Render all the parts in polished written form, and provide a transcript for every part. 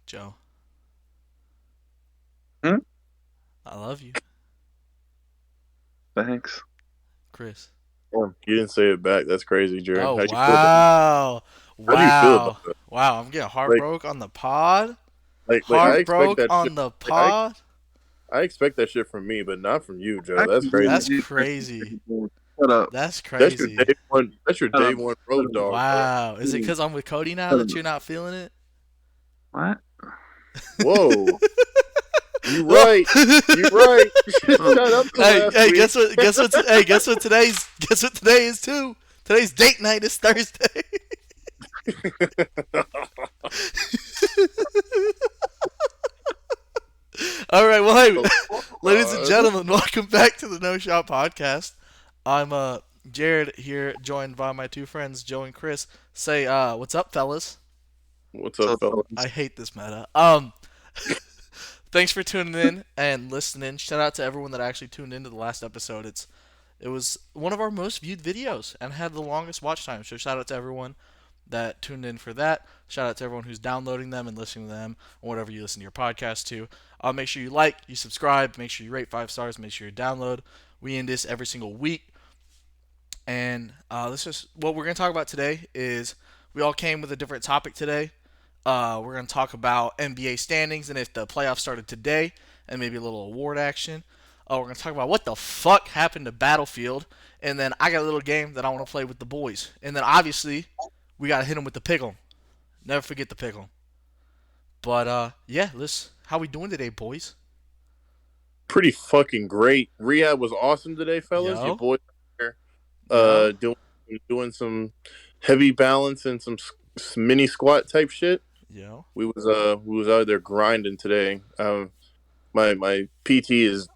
Joe, Hmm? I love you. Thanks. Chris. Oh, you didn't say it back. That's crazy, Jared. Oh, How'd you feel about wow. How do you feel about Wow. that? Wow, I'm getting Like, heartbroken on the pod. I expect Heartbroken that shit. on the Like, I pod. I expect that shit from me, but not from you, Joe. That's Actually, yeah, crazy. That's crazy. shut up. That's That's your crazy. day one. That's your Shut day up. one Shut road up. dog, bro. Wow. Is it because I'm with Cody now Shut that up. you're not feeling it? What? Whoa, you Whoa. right. You right. Shut Oh, up to Hey, last hey, week. guess what today is too? Today's date night is Thursday. All right, well, hey, Oh, ladies and God. gentlemen, welcome back to the No Shot Podcast. I'm Jared here, joined by my two friends Joe and Chris. Say what's up, fellas? What's so up, fella? I hate this meta. Thanks for tuning in and listening. Shout out to everyone that actually tuned into the last episode. It was one of our most viewed videos and had the longest watch time. So shout out to everyone that tuned in for that. Shout out to everyone who's downloading them and listening to them or whatever you listen to your podcast to. Make sure you like, you subscribe, make sure you rate 5 stars, make sure you download. We end this every single week. And this is what we're going to talk about today is we all came with a different topic today. We're going to talk about NBA standings and if the playoffs started today and maybe a little award action. We're going to talk about what the fuck happened to Battlefield. And then I got a little game that I want to play with the boys. And then obviously, we got to hit them with the pickle. Never forget the pickle. But yeah, let's. How we doing today, boys? Pretty fucking great. Rehab was awesome today, fellas. Your Yo, boy here, yo, doing some heavy balance and some mini squat type shit. yo. We was out there grinding today. My PT is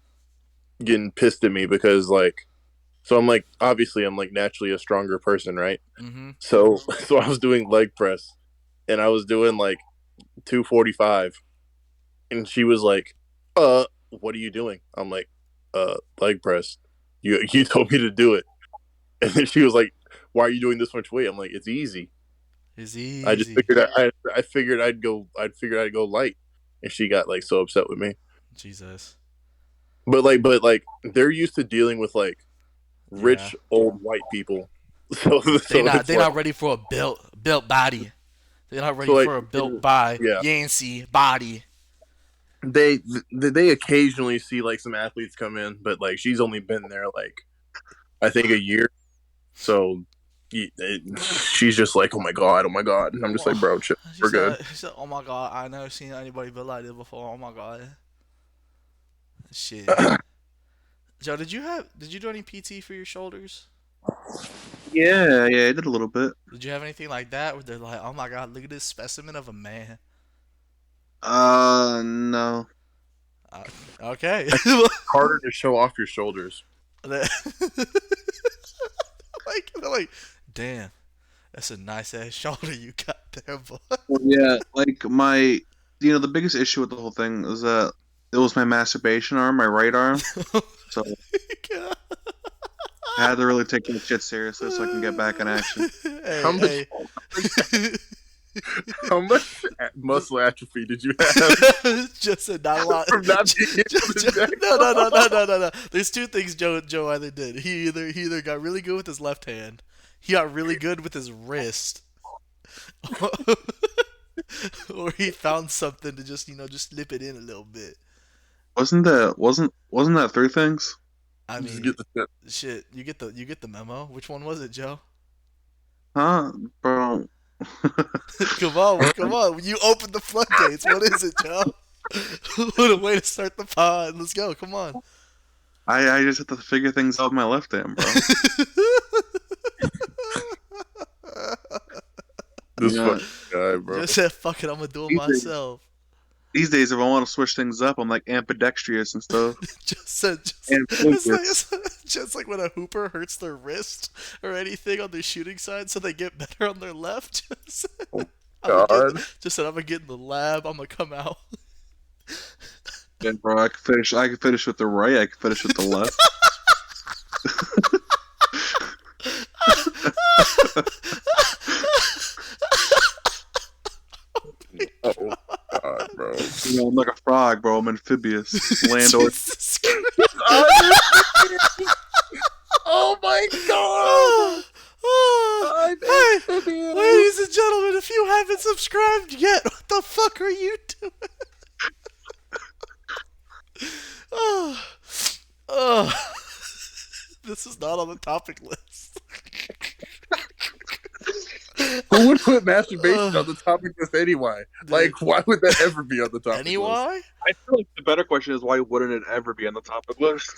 getting pissed at me because so I'm like obviously I'm like naturally a stronger person, right? Mhm. So I was doing leg press and I was doing like 245 and she was like, what are you doing? I'm like, leg press. You told me to do it. And then she was like, why are you doing this much weight? I'm like, it's easy. It's I just easy. figured I figured I'd go light. And she got like so upset with me. Jesus. But they're used to dealing with like Yeah. rich old white people. So They so not it's they like not ready for a built body. They're not so ready like for a built by yeah. Yancey body. They occasionally see like some athletes come in, but like she's only been there like I think a year. So she's just like, oh my god, and I'm just like, Well, bro, chill, we're good. she said, "Oh my god, I never seen anybody built like this before. Oh my god, shit." Joe, did you do any PT for your shoulders? yeah, I did a little bit. Did you have anything like that where they're like, "Oh my god, look at this specimen of a man." No. Uh, okay. Harder to show off your shoulders. like, like, damn, that's a nice ass shoulder you got there, boy. Well, yeah, like the biggest issue with the whole thing is that it was my masturbation arm, my right arm. So I had to really take that shit seriously so I can get back in action. How much Hey, how much muscle atrophy did you hey. have Just said not a lot. from not being able to jack No. There's two things Joe either did. He either got really good with his left hand, he got really good with his wrist, or he found something to just slip it in a little bit. Wasn't that three things? I just mean, get the shit. shit. You get the memo. Which one was it, Joe? Huh, bro? Come on. You opened the floodgates. What is it, Joe? What a way to start the pod. Let's go. Come on. I just have to figure things out with my left hand, bro. This Yeah. fucking guy, bro. Just said, fuck it. I'm gonna do it These days, myself. these days, if I want to switch things up, I'm like ambidextrous and stuff. It's Ambidextrous. like, just like when a hooper hurts their wrist or anything on their shooting side, so they get better on their left. God. I'm gonna get in the lab. I'm gonna come out. Yeah, bro, I can finish. I can finish with the right. I can finish with the left. Oh God, bro. I'm like a frog, bro. I'm amphibious. Land or Jesus Christ. Oh my God! Oh, oh. I'm Hey, amphibious. ladies and gentlemen, if you haven't subscribed yet, what the fuck are you doing? Oh, oh. This is not on the topic list. Who would put masturbation Oh, on the topic list anyway? dude. Like, why would that ever be on the topic Any list? why? I feel like the better question is why wouldn't it ever be on the topic list?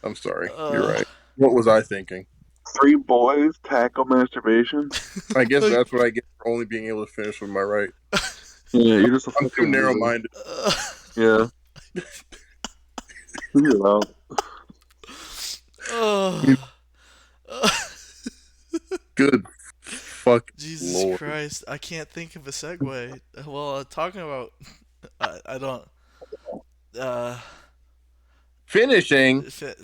I'm sorry. You're right. What was I thinking? 3 boys tackle masturbation. I guess that's what I get for only being able to finish with my right. Yeah, you're just a I'm too fucking loser. narrow-minded. Yeah. Figure it out. Oh. Good fuck Jesus Lord. Christ, I can't think of a segue. Well, talking about, I don't. Finishing. Fi-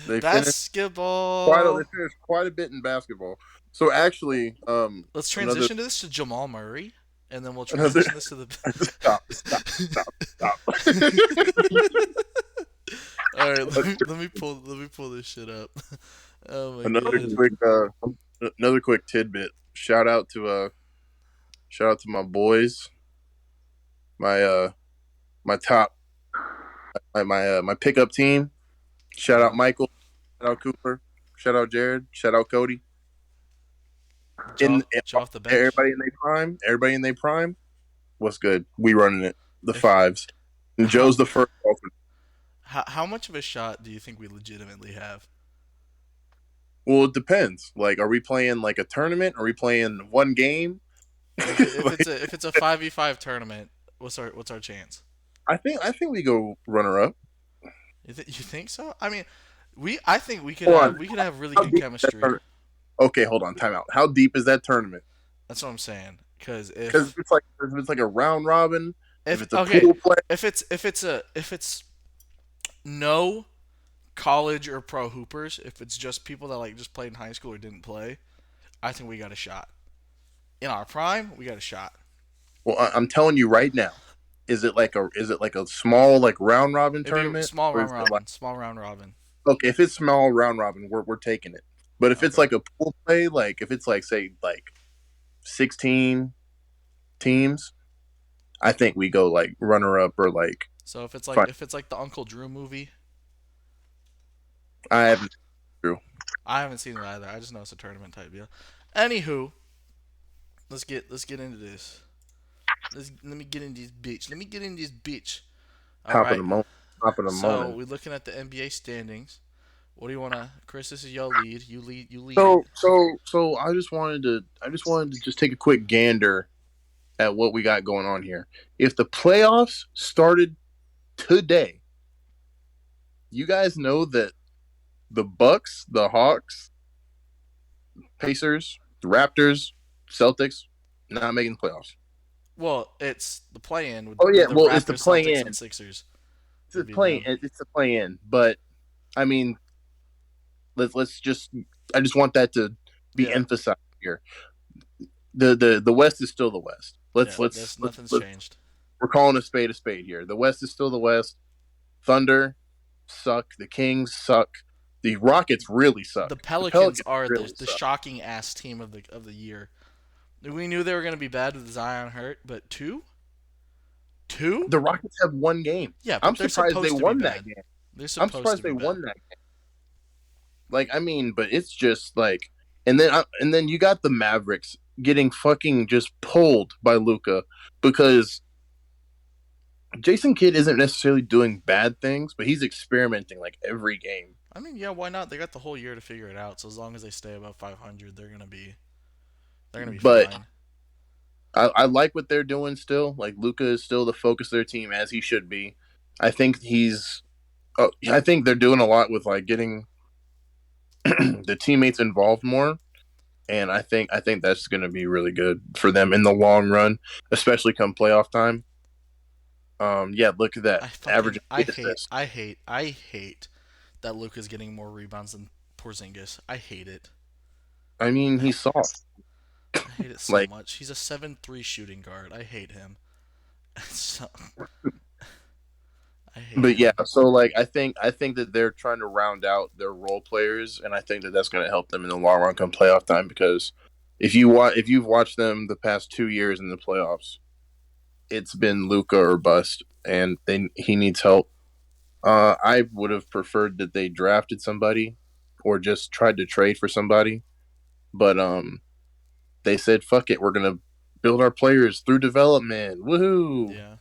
They basketball. finished quite a bit in basketball. So actually, Let's transition this to Jamal Murray, and then we'll Another- transition this to the. Stop. All right, let me pull this shit up. Oh my Another quick tidbit. Shout out to my boys. My top my pickup team. Shout out Michael. Shout out Cooper. Shout out Jared. Shout out Cody. Off the bench. Everybody in their prime. What's good? We running it. The fives. And Joe's the first. How much of a shot do you think we legitimately have? Well, it depends. Like, are we playing like a tournament? Are we playing one game? If it's a 5v5 tournament, what's our chance? I think we go runner up. You think so? I mean, I think we could have really good chemistry. Okay, hold on. Time out. How deep is that tournament? That's what I'm saying. Because if it's like a round robin, if it's a okay, pool play, if it's no college or pro hoopers, if it's just people that like just played in high school or didn't play, I think we got a shot. In our prime, we got a shot. Well, I'm telling you right now, is it like a small like round robin tournament? Small round robin. Okay, if it's small round robin, we're taking it. But if it's like a pool play, like if it's like say like 16 teams, I think we go like runner up or like. So if it's like the Uncle Drew movie, I haven't. I haven't seen it either. I just know it's a tournament type deal. Anywho, let's get into this. Let me get in this bitch. All right. Top of the So moment. we're looking at the NBA standings. What do you wanna, Chris? This is your lead. You lead. So I just wanted to just take a quick gander at what we got going on here. If the playoffs started today, you guys know that the Bucks, the Hawks, Pacers, the Raptors, Celtics, not making the playoffs. Well, it's the play-in. Oh yeah, the well Raptors, it's the Celtics, play-in. and Sixers. It's the play-in. But I mean, let's just. I just want that to be emphasized here. The West is still the West. Nothing's changed. We're calling a spade here. The West is still the West. Thunder suck. The Kings suck. The Rockets really suck. The Pelicans are really the shocking ass team of the year. We knew they were going to be bad with Zion hurt, but two? The Rockets have one game. Yeah, but I'm surprised they won that game. I'm surprised they won that game. Like, I mean, but it's just like, and then you got the Mavericks getting fucking just pulled by Luka because Jason Kidd isn't necessarily doing bad things, but he's experimenting like every game. I mean, yeah, why not? They got the whole year to figure it out. So as long as they stay above 500, they're gonna be fine. I like what they're doing still. Like Luka is still the focus of their team as he should be. I think I think they're doing a lot with like getting the teammates involved more, and I think that's going to be really good for them in the long run, especially come playoff time. Yeah, look at that average. I hate that Luka's getting more rebounds than Porzingis. I hate it. I mean, he's soft. I hate it so Like, much. He's a 7'3" shooting guard. I hate him. So, I hate but yeah, him. so like I think that they're trying to round out their role players, and I think that that's going to help them in the long run come playoff time because if you've watched them the past 2 years in the playoffs, it's been Luca or bust, and he needs help. I would have preferred that they drafted somebody or just tried to trade for somebody, but they said fuck it, we're gonna build our players through development. Woohoo! Yeah.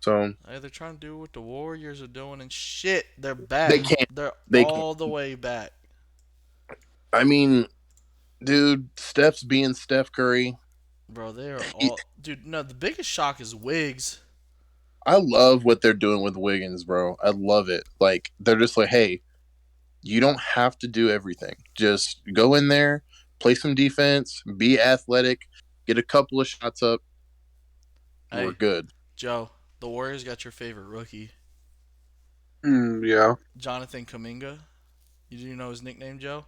So They're trying to do what the Warriors are doing and shit. They're they back. can't. They're They can't. all the way back. I mean, dude, Steph's being Steph Curry. Bro, they are He- all. Dude, no, the biggest shock is Wiggs. I love what they're doing with Wiggins, bro. I love it. Like they're just like, hey, you don't have to do everything. Just go in there, play some defense, be athletic, get a couple of shots up. We're Hey, good. Joe, the Warriors got your favorite rookie, Yeah. Jonathan Kuminga. You do know his nickname, Joe?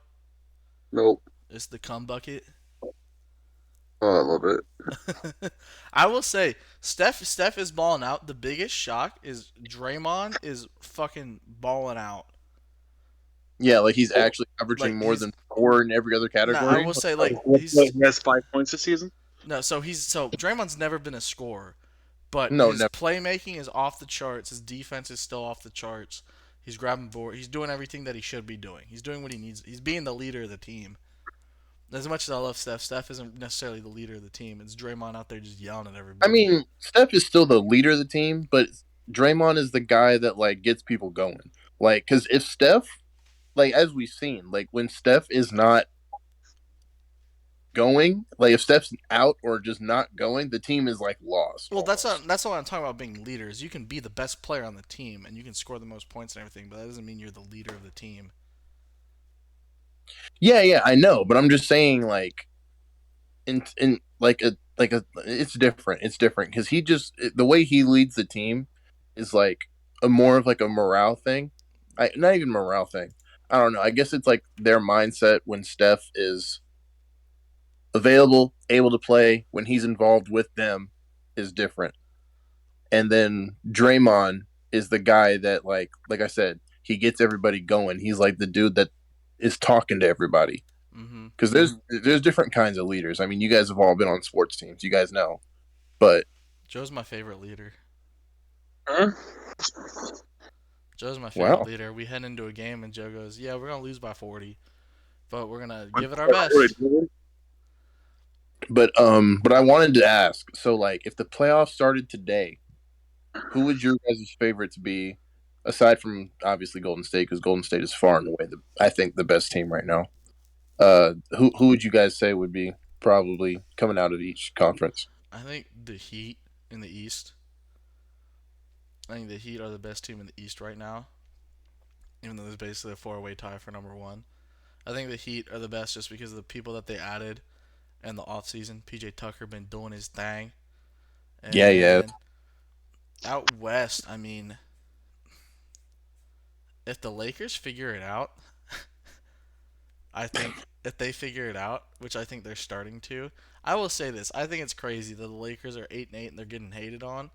Nope. It's the cum bucket. Oh, I love it. I will say, Steph is balling out. The biggest shock is Draymond is fucking balling out. Yeah, like he's actually averaging Like more he's than four in every other no, I category. will say like He has 5 points this season. no. So Draymond's never been a scorer, but No, his never. playmaking is off the charts. His defense is still off the charts. He's grabbing board. He's doing everything that he should be doing. He's doing what he needs. He's being the leader of the team. As much as I love Steph, Steph isn't necessarily the leader of the team. It's Draymond out there just yelling at I everybody. mean, Steph is still the leader of the team, but Draymond is the guy that like gets people going. Like, because if Steph, like as we've seen, like when Steph is not going, like if Steph's out or just not going, the team is like lost Well, almost. that's what I'm talking about being leaders. You can be the best player on the team and you can score the most points and everything, but that doesn't mean you're the leader of the team. Yeah, yeah, I know, but I'm just saying, like in like a, it's different. It's different because the way he leads the team is like a more of like a morale thing. Not even morale thing. I don't know. I guess it's like their mindset when Steph is available, able to play, when he's involved with them is different. And then Draymond is the guy that like I said, he gets everybody going. He's like the dude that is talking to everybody. Mm-hmm. Because there's different kinds of leaders. I mean, you guys have all been on sports teams. You guys know. But Joe's my favorite leader. Huh? Joe's my favorite wow. leader. We head into a game and Joe goes, "Yeah, we're gonna lose by 40, but we're gonna give it our best." But I wanted to ask. So like, if the playoffs started today, who would your guys' favorites be? Aside from obviously Golden State, because Golden State is far and away I think the best team right now. Who would you guys say would be probably coming out of each conference? I think the Heat in the East. I think the Heat are the best team in the East right now, even though there's basically a four-way tie for number one. I think the Heat are the best just because of the people that they added in the offseason. PJ Tucker been doing his thing. Yeah, yeah. And out west, I mean, if the Lakers figure it out, I think if they figure it out, which I think they're starting to, I will say this: I think it's crazy that the Lakers are 8-8 and they're getting hated on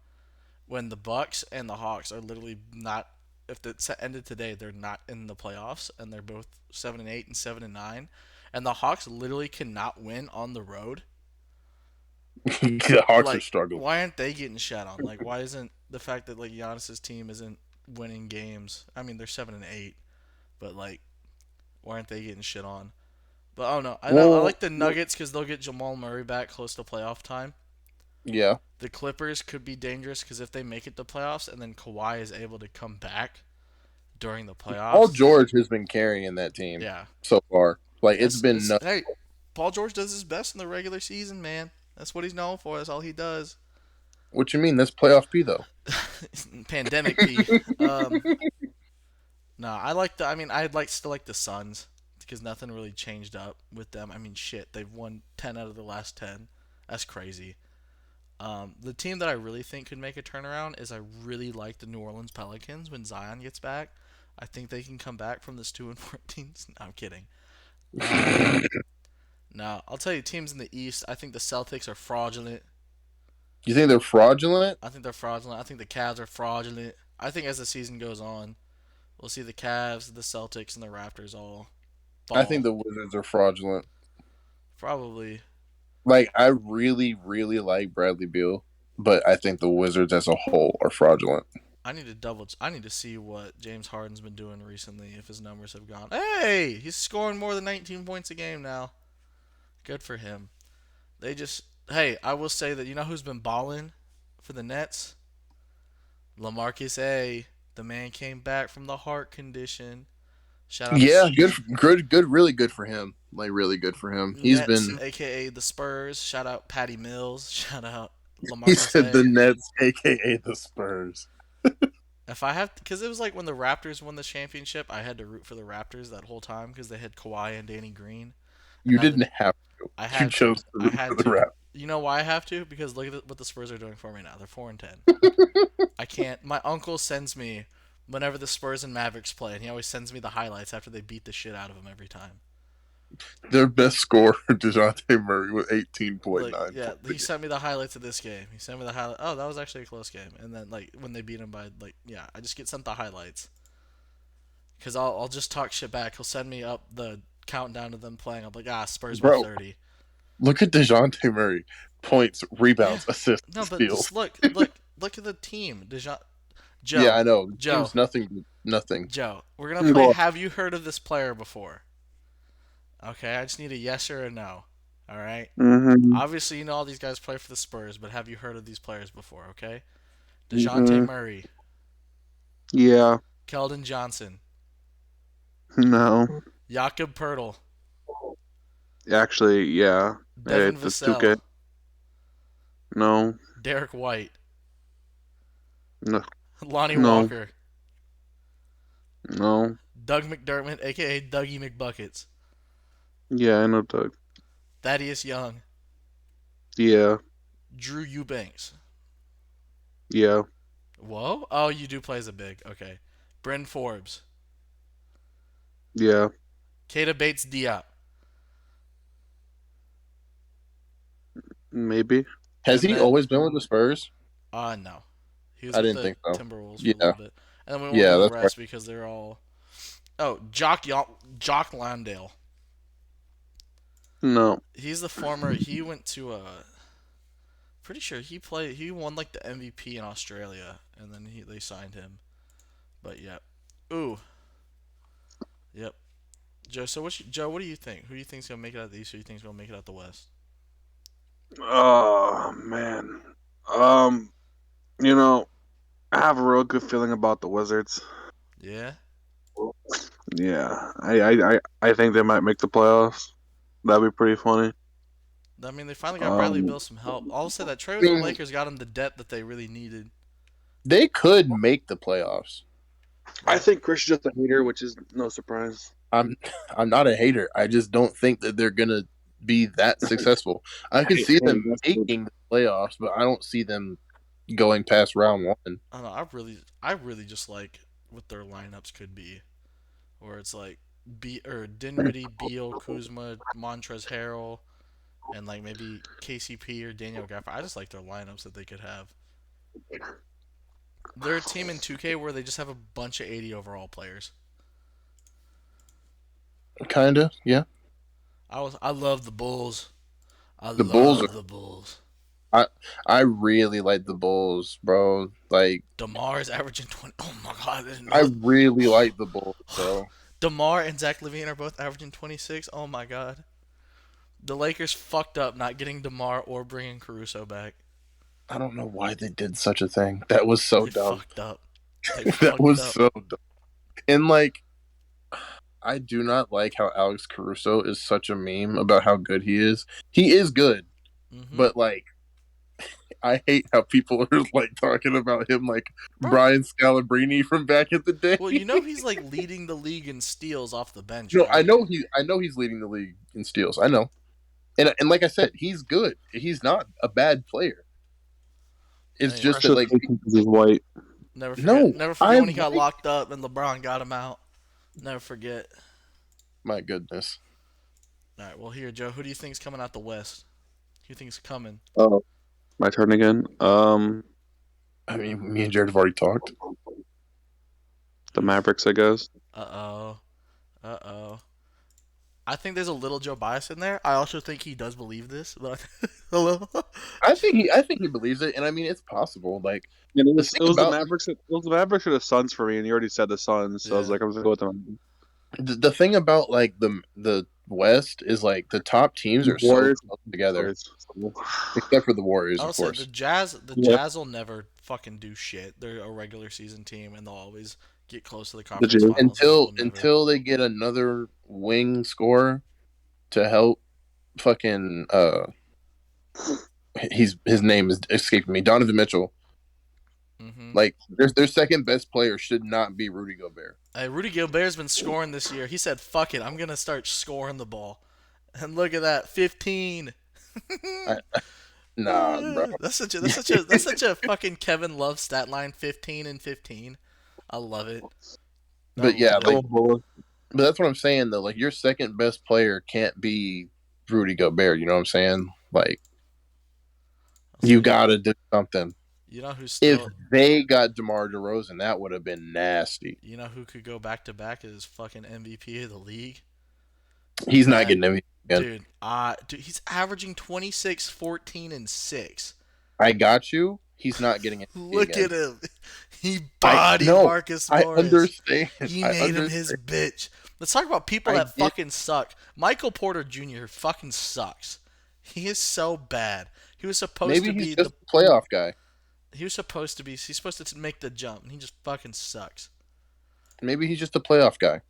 when the Bucks and the Hawks are literally not. If it ended today, they're not in the playoffs, and they're both 7-8 and 7-9, and the Hawks literally cannot win on the road. The Hawks are Like, struggling. why aren't they getting shat on? Like, why isn't the fact that like Giannis's team isn't winning games? I mean, they're 7-8, but like, why aren't they getting shit on? But I don't know. I Well, like the Nuggets because they'll get Jamal Murray back close to playoff time. yeah. The Clippers could be dangerous because if they make it to playoffs and then Kawhi is able to come back during the Paul playoffs, George has been carrying that team yeah, so far. Like it's that's been it's hey, Paul George does his best in the regular season, man. That's what he's known for. That's all he does. what you mean? That's playoff P though. Pandemic P. No, I like the. I mean, I'd like still like the Suns because nothing really changed up with them. I mean, shit, they've won 10 out of the last 10. That's crazy. The team that I really think could make a turnaround is I really like the New Orleans Pelicans when Zion gets back. I think they can come back from this 2-14. No, I'm kidding. Um, Now, I'll tell you, teams in the East, I think the Celtics are fraudulent. You think they're fraudulent? I think they're fraudulent. I think the Cavs are fraudulent. I think as the season goes on, we'll see the Cavs, the Celtics, and the Raptors all I think fall. the Wizards are fraudulent. Probably. Like, I really, really like Bradley Beal, but I think the Wizards as a whole are fraudulent. I need to see what James Harden's been doing recently. If his numbers have gone. Hey, he's scoring more than 19 points a game now. Good for him. They just. Hey, I will say that you know who's been balling for the Nets? LaMarcus A. The man came back from the heart condition. Shout out to Yeah, good, really good for him. Like, really good for him. He's Nets, been. aka the Spurs. Shout out Patty Mills. Shout out He LaMarcus said the A. Nets, aka the Spurs. If I have, because it was like when the Raptors won the championship, I had to root for the Raptors that whole time because they had Kawhi and Danny Green. And You now that didn't have to. I You had to, chose to I root for had the to. Raptors. You know why I have to? Because look at what the Spurs are doing for me now. They're 4-10. I can't. My uncle sends me whenever the Spurs and Mavericks play, and he always sends me the highlights after they beat the shit out of them every time. Their best scorer, DeJounte Murray, with 18.9 Like, yeah, points. he sent me the highlights of this game. He sent me the highlight. Oh, that was actually a close game. And then like when they beat him by like yeah, I just get sent the highlights because I'll just talk shit back. He'll send me up the countdown of them playing. I'm like Spurs by Bro, 30. look at DeJounte Murray. Points, Yeah, rebounds, assists, no, but steals. just look at the team. Yeah, Joe, I know. Joe, Team's nothing. Nothing. Joe. We're gonna play. Well, Have you heard of this player before? Okay, I just need a yes or a no. All right. mm-hmm, Obviously, you know all these guys play for the Spurs, but have you heard of these players before? Okay. Dejounte mm-hmm, Murray, yeah, Keldon Johnson, no, Jakob Pertl, actually, yeah. Hey, Devin that's 2K. Vassell, No, Derek White, no, Lonnie no, Walker, no. Doug McDermott, aka Dougie McBuckets, Yeah, I know, Doug. Thaddeus Young, Yeah, Drew Eubanks. yeah, Whoa! Oh, you do play as a big. Okay. Bryn Forbes, yeah. Keita Bates Diop, Maybe. Has and he then always been with the Spurs? no, he was I with didn't the think so. Timberwolves for a Yeah, little bit, and then we won't yeah, do the that's right. rest because they're all. Oh, Jock Landale. No. He's the former. He went to pretty sure he played. He won like the MVP in Australia, and then they signed him. But yep. Ooh. Yep. Joe. So Joe? What do you think? Who do you think's gonna make it out of the East? Who do you think's gonna make it out the West? Oh man. Um, you know, I have a real good feeling about the Wizards. Yeah. Yeah, I think they might make the playoffs. That'd be pretty funny. I mean, they finally got Bradley Um, Beal some help. I'll say that trade I with the mean, Lakers got him the depth that they really needed. they could make the playoffs. I Yeah. think Chris is just a hater, which is no surprise. I'm I'm not a hater. I just don't think that they're gonna be that successful. I could see Hey, them making the playoffs, but I don't see them going past round one. I don't know. I really just like what their lineups could be, where it's like Dinwiddie, Beal, Kuzma, Montrezl Harrell, and like maybe KCP or Daniel Gafford. I just like their lineups that they could have. They're a team in 2K where they just have a bunch of 80 overall players. Kinda, yeah. I love the Bulls. I The Bulls are. love the Bulls. I really like the Bulls, bro. Like, DeMar is averaging 20. Oh my god, there's I no. really like the Bulls, bro. DeMar and Zach LaVine are both averaging 26. Oh my god. The Lakers fucked up not getting DeMar or bringing Caruso back. I don't know why they did such a thing. That was so They dumb. fucked up. They That fucked was up. so dumb. And like, I do not like how Alex Caruso is such a meme about how good he is. He is good, Mm-hmm. but like, I hate how people are like talking about him like Bro, Brian Scalabrine from back in the day. well, you know he's like leading the league in steals off the bench, No, right? I know he's leading the league in steals. I know. And like I said, he's good. He's not a bad player. It's Hey, just that like because he's white. never forget when he got like, locked up and LeBron got him out. Never forget. my goodness. All right. Well, here, Joe. Who do you think's coming out the West? Who do you think's coming? Oh, my turn again. I mean, me and Jared have already talked. The Mavericks, I guess. Uh oh. Uh oh. I think there's a little Joe bias in there. I also think he does believe this, but hello. I think he believes it, and I mean, it's possible. Like And the thing it was the about Mavericks. It was the Mavericks or the Suns for me, and you already said the Suns, so I was Yeah. like, I'm gonna go with them. the thing about like the West is like the top teams are so Warriors. close together, Warriors. except for the Warriors, I'll of say the course. Jazz. The Yeah. Jazz will never fucking do shit. They're a regular season team, and they'll always get close to the The conference Jazz. finals. And Luka will never. Until they get another wing scorer to help fucking his name is escaping me, Donovan Mitchell. Mm-hmm. Like their second best player should not be Rudy Gobert. Hey, Rudy Gobert's been scoring this year. He said, "Fuck it, I'm gonna start scoring the ball." And look at that, 15. I, nah, bro. That's such a fucking Kevin Love stat line. 15 and 15. I love it. I But yeah, love it. like but that's what I'm saying though. Like your second best player can't be Rudy Gobert. You know what I'm saying? Like I'll you say, gotta do something. you know who's If still. they got DeMar DeRozan, that would have been nasty. You know who could go back to back as fucking MVP of the league? He's not That getting MVP again. dude, he's averaging 26, 14, and 6. I got you. He's not getting MVP Look again. at him. He bodied Marcus I Morris. understand. He I made him understand. his bitch. Let's talk about people I that get- fucking suck. Michael Porter Jr. fucking sucks. He is so bad. He was supposed Maybe to he's be just the. a playoff guy. He was supposed to be. He's supposed to make the jump, and he just fucking sucks. Maybe he's just a playoff guy.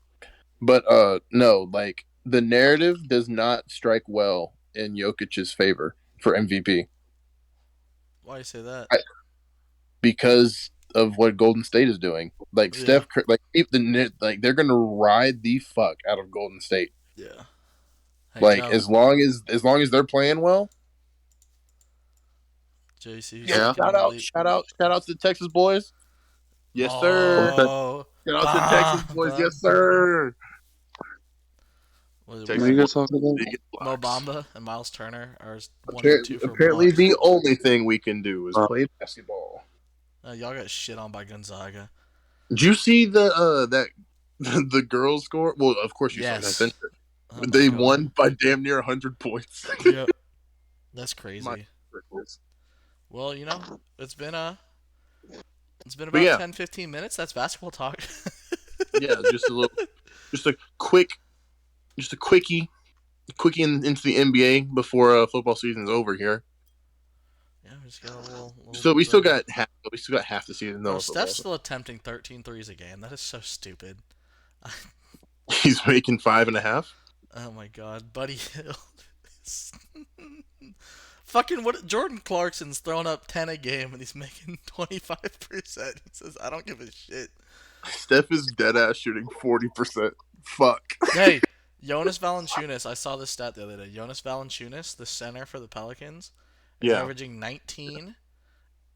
But no, like the narrative does not strike well in Jokic's favor for MVP Why do you say that? because of what Golden State is doing. Like Yeah. Steph, like they're gonna ride the fuck out of Golden State. Yeah. Hey, Like Joe, as long as they're playing well. JC, who's Yeah. second in the league? Shout out to the Texas boys. Yes, sir. Oh, Shout out to the Texas boys. Bamba. Yes, sir. Was it Texas What are you Mo, guys talking about? Mo Bamba and Miles Turner are 1 and Apparently, 2 for apparently blocks. the only thing we can do is play basketball. Y'all got shit on by Gonzaga. Did you see the that the girls score? Well, of course you saw Yes. that. Oh my They God. won by damn near 100 points. Yep. That's crazy. My- Well, you know, it's been But about yeah. 10-15 minutes. That's basketball talk. Yeah, just a quickie into the NBA before football season's over here. Yeah, we just got a little So we still got half the season. Bro, No, Steph's still attempting 13 threes a game. That is so stupid. he's making 5.5. Oh my God, Buddy Hield. Fucking what? Jordan Clarkson's throwing up 10 a game and he's making 25%. He says, "I don't give a shit." Steph is dead ass shooting 40%. Fuck. Hey, Jonas Valanciunas. I saw this stat the other day. Jonas Valanciunas, the center for the Pelicans, is Yeah. averaging 19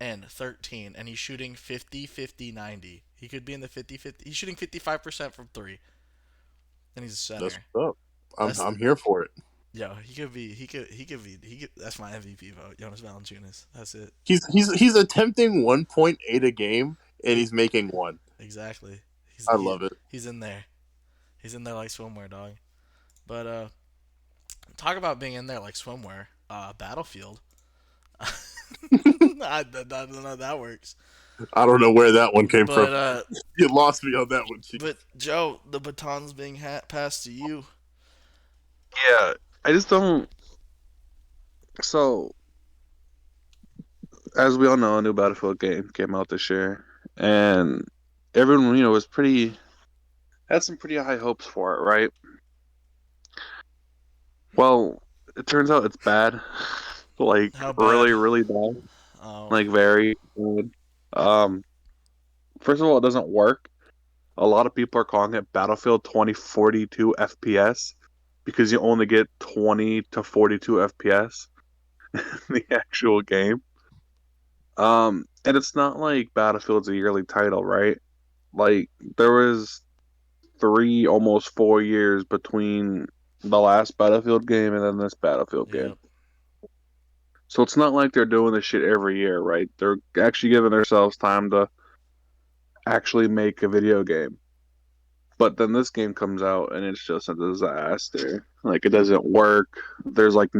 and 13, and he's shooting 50-50-90. He could be in the 50-50. He's shooting 55% from three, and he's a center. That's what's That's- up. I'm here for it. Yo, he could be. That's my MVP vote, Jonas Valanciunas. That's it. He's attempting 1.8 a game and he's making 1. Exactly. I love it. He's in there. He's in there like swimwear, dog. But talk about being in there like swimwear. Battlefield. I don't know how that works. I don't know where that one came from. But You lost me on that one, Chief. but Joe, the baton's being passed to you. Yeah, I just don't. So, as we all know, a new Battlefield game came out this year, and everyone, was had some pretty high hopes for it, right? Well, it turns out it's bad, like How bad? really, really bad, like very bad. First of all, it doesn't work. A lot of people are calling it Battlefield 2042 FPS because you only get 20 to 42 FPS in the actual game. And it's not like Battlefield's a yearly title, right? Like there was 3, almost 4 years between the last Battlefield game and then this Battlefield game. Yep. So it's not like they're doing this shit every year, right? They're actually giving themselves time to actually make a video game. But then this game comes out and it's just a disaster. Like it doesn't work. There's like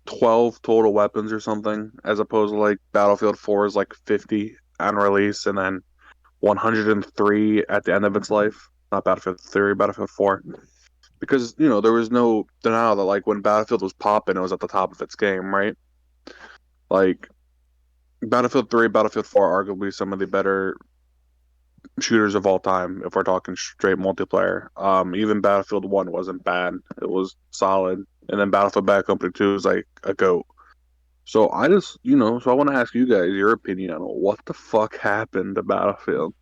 12 total weapons or something, as opposed to like Battlefield 4 is like 50 on release and then 103 at the end of its life. Not Battlefield 3, Battlefield 4. Because, there was no denial that like when Battlefield was popping, it was at the top of its game, right? Like Battlefield 3, Battlefield 4 are arguably some of the better shooters of all time if we're talking straight multiplayer. Even Battlefield 1 wasn't bad. It was solid. And then Battlefield Bad Company 2 is like a goat. So so I want to ask you guys your opinion on what the fuck happened to Battlefield.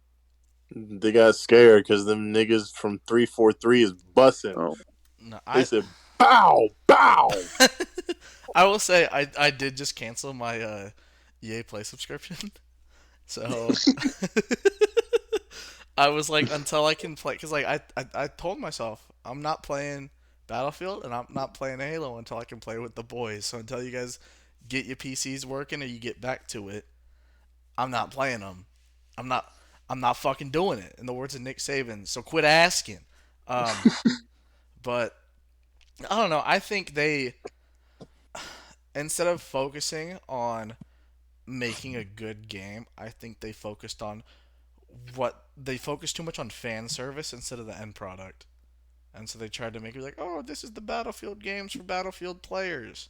They got scared because them niggas from 343 is bussing. Oh, No, They said, "Bow, bow." I will say I did just cancel my EA Play subscription. So I was like, until I can play, because like I told myself I'm not playing Battlefield and I'm not playing Halo until I can play with the boys. So until you guys get your PCs working or you get back to it, I'm not playing them. I'm not I'm not fucking doing it. In the words of Nick Saban. So quit asking. Um, but I don't know. I think they, instead of focusing on making a good game, I think they focused too much on fan service instead of the end product. And so they tried to make it like, oh, this is the Battlefield games for Battlefield players.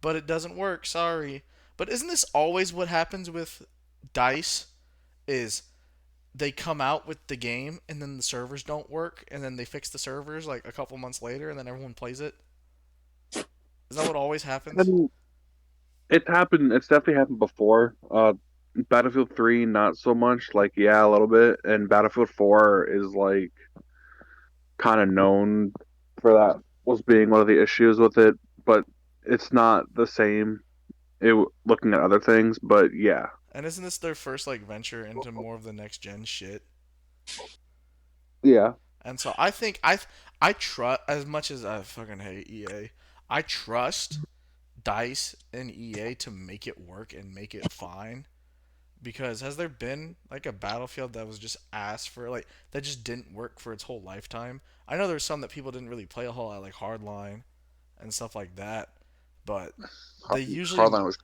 But it doesn't work, sorry. But isn't this always what happens with DICE? Is they come out with the game and then the servers don't work and then they fix the servers like a couple months later and then everyone plays it? Is that what always happens? and it happened. It's definitely happened before. Battlefield 3, not so much. Like, yeah, a little bit. And Battlefield 4 is like kind of known for that was being one of the issues with it, but it's not the same. Looking at other things, but yeah, And isn't this their first like venture into more of the next gen shit? yeah. And so I think I trust, as much as I fucking hate EA, I trust DICE and EA to make it work and make it fine. Because has there been like a Battlefield that was just ass for like that just didn't work for its whole lifetime? I know there's some that people didn't really play a whole lot, like Hardline and stuff like that, but they usually Hardline was.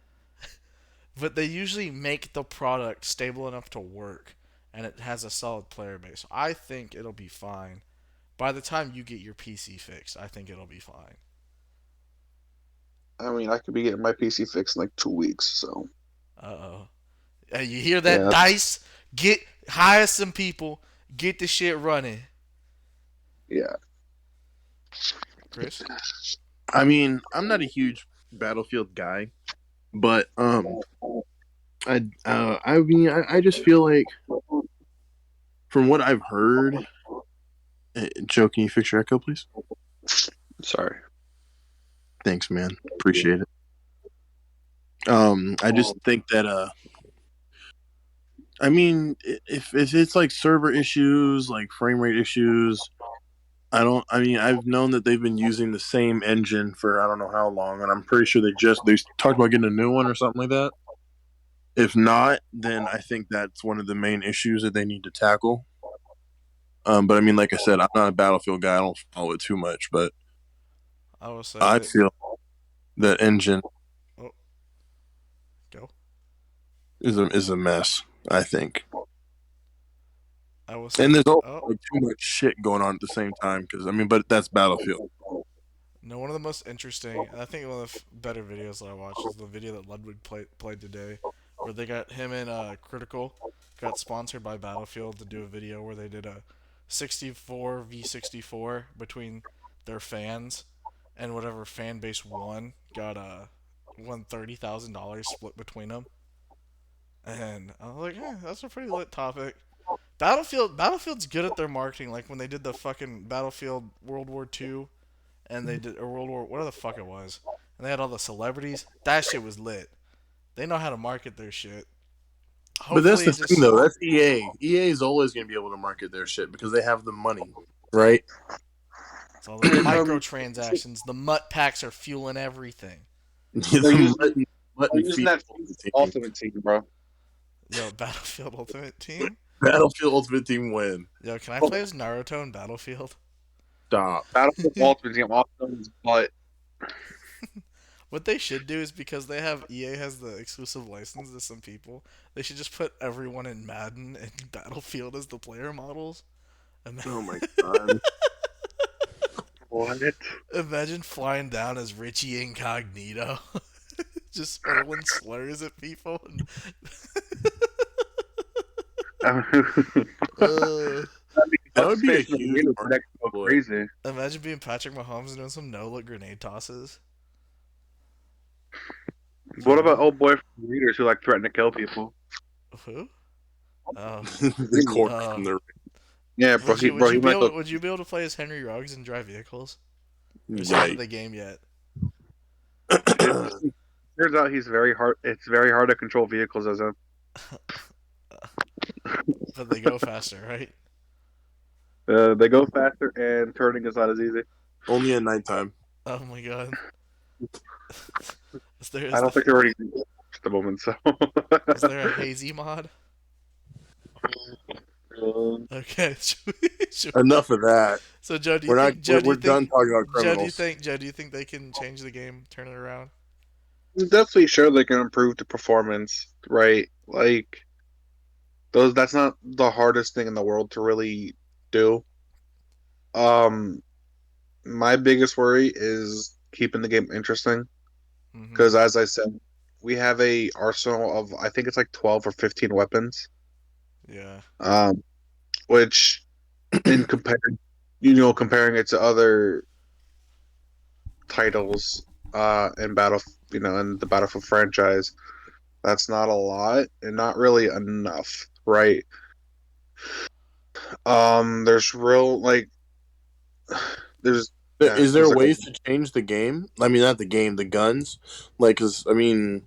they usually make the product stable enough to work and it has a solid player base. I think it'll be fine. By the time you get your PC fixed, I think it'll be fine. I mean, I could be getting my PC fixed in like 2 weeks. So Uh-oh. Hey, you hear that, yeah, DICE? Hire some people, get the shit running. yeah. Chris? I mean, I'm not a huge Battlefield guy, but I just feel like from what I've heard. Joe, can you fix your echo, please? Sorry. Thanks, man. Appreciate it. I just think that I mean, if it's like server issues, like frame rate issues, I mean, I've known that they've been using the same engine for I don't know how long, and I'm pretty sure they talked about getting a new one or something like that. If not, then I think that's one of the main issues that they need to tackle. But I mean, like I said, I'm not a Battlefield guy. I don't follow it too much, but I will say I that. feel that engine Oh, go. is a mess. I think, I will say. and there's also Oh, like too much shit going on at the same time. Because I mean, but that's Battlefield. no, one of the most interesting, and I think one of the better videos that I watched is the video that Ludwig played today, where they got him and Critical got sponsored by Battlefield to do a video where they did a 64 v 64 between their fans, and whatever fan base won $30,000 split between them. And I was like, that's a pretty lit topic. Battlefield's good at their marketing. Like when they did the fucking Battlefield World War II and they did or World War whatever the fuck it was, and they had all the celebrities. That shit was lit. They know how to market their shit. But that's Hopefully, the it thing, just though. That's EA. EA is always going to be able to market their shit because they have the money, right? It's all the microtransactions. The MUT packs are fueling everything. they're The using they're mutton using feet that team. Ultimate Team, bro. Yo, Battlefield Ultimate Team. Battlefield Ultimate Team win. Yo, can I Well, play as Naruto in Battlefield? Stop. Battlefield Ultimate Team off his butt. What they should do is because they have EA has the exclusive license to some people, they should just put everyone in Madden and Battlefield as the player models. Ima- Oh my god. What? Imagine flying down as Richie Incognito, just hurling slurs at people. Uh, That would be a Space in the huge video market connect go exploit. crazy. imagine being Patrick Mahomes and doing some no-look grenade tosses. What You about know old boy from Readers who like threaten to kill people? who? Oh, The cork uh, from the Yeah, bro. would He you would bro. you He be might able go. would you be able to play as Henry Ruggs and drive vehicles? Or is he out of yike. the game yet? It turns out he's very hard. It's very hard to control vehicles as him. But they go faster, right? They go faster, and turning is not as easy. Only at nighttime. Oh my god. Is there I is don't the think they're already at the moment. So. is there a hazy mod? Okay. Enough of that. So Joe, do you We're not. think We're done talking about criminals. Joe, do you think they can change the game, turn it around? I'm definitely sure they can improve the performance, right? Like those. That's not the hardest thing in the world to really do. Um, my biggest worry is keeping the game interesting Mm-hmm. because, as I said, we have a arsenal of I think it's like 12 or 15 weapons. Yeah. Um, which in comparing it to other titles, in in the Battlefield franchise, that's not a lot and not really enough, right? There's real like there's yeah, Is there there's like ways to change the game? I mean, not the game, the guns. Like, cause I mean,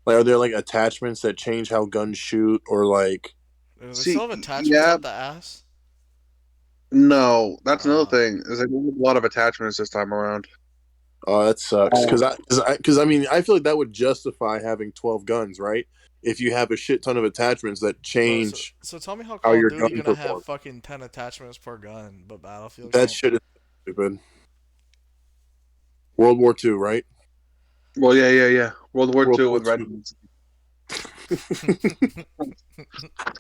like, are there like attachments that change how guns shoot, or like? They still see, have attachments yeah, up the ass. no, that's another Uh, thing. Is like a lot of attachments this time around. Oh, that sucks. Um, Cause I mean, I feel like that would justify having 12 guns, right? If you have a shit ton of attachments that but so, change so tell me how how Call of your Duty gun gonna have performs. fucking 10 attachments per gun, but Battlefield That can't. shit is stupid. World War II, right? well, yeah. World War World II War with II. Redmonds.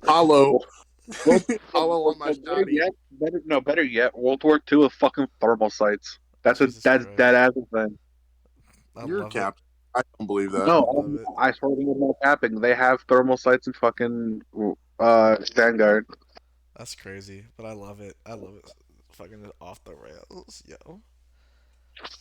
Hollow, Well, hollow on my better shoddy. yet, better yet, World War II with fucking thermal sights. Jesus That's that Christ. as a thing. I You're a love it. captain. I don't believe that. I No, love it. I swear to God, no capping. They have thermal sights in fucking Vanguard. That's crazy, but I love it. I love it. Fucking off the rails, yo.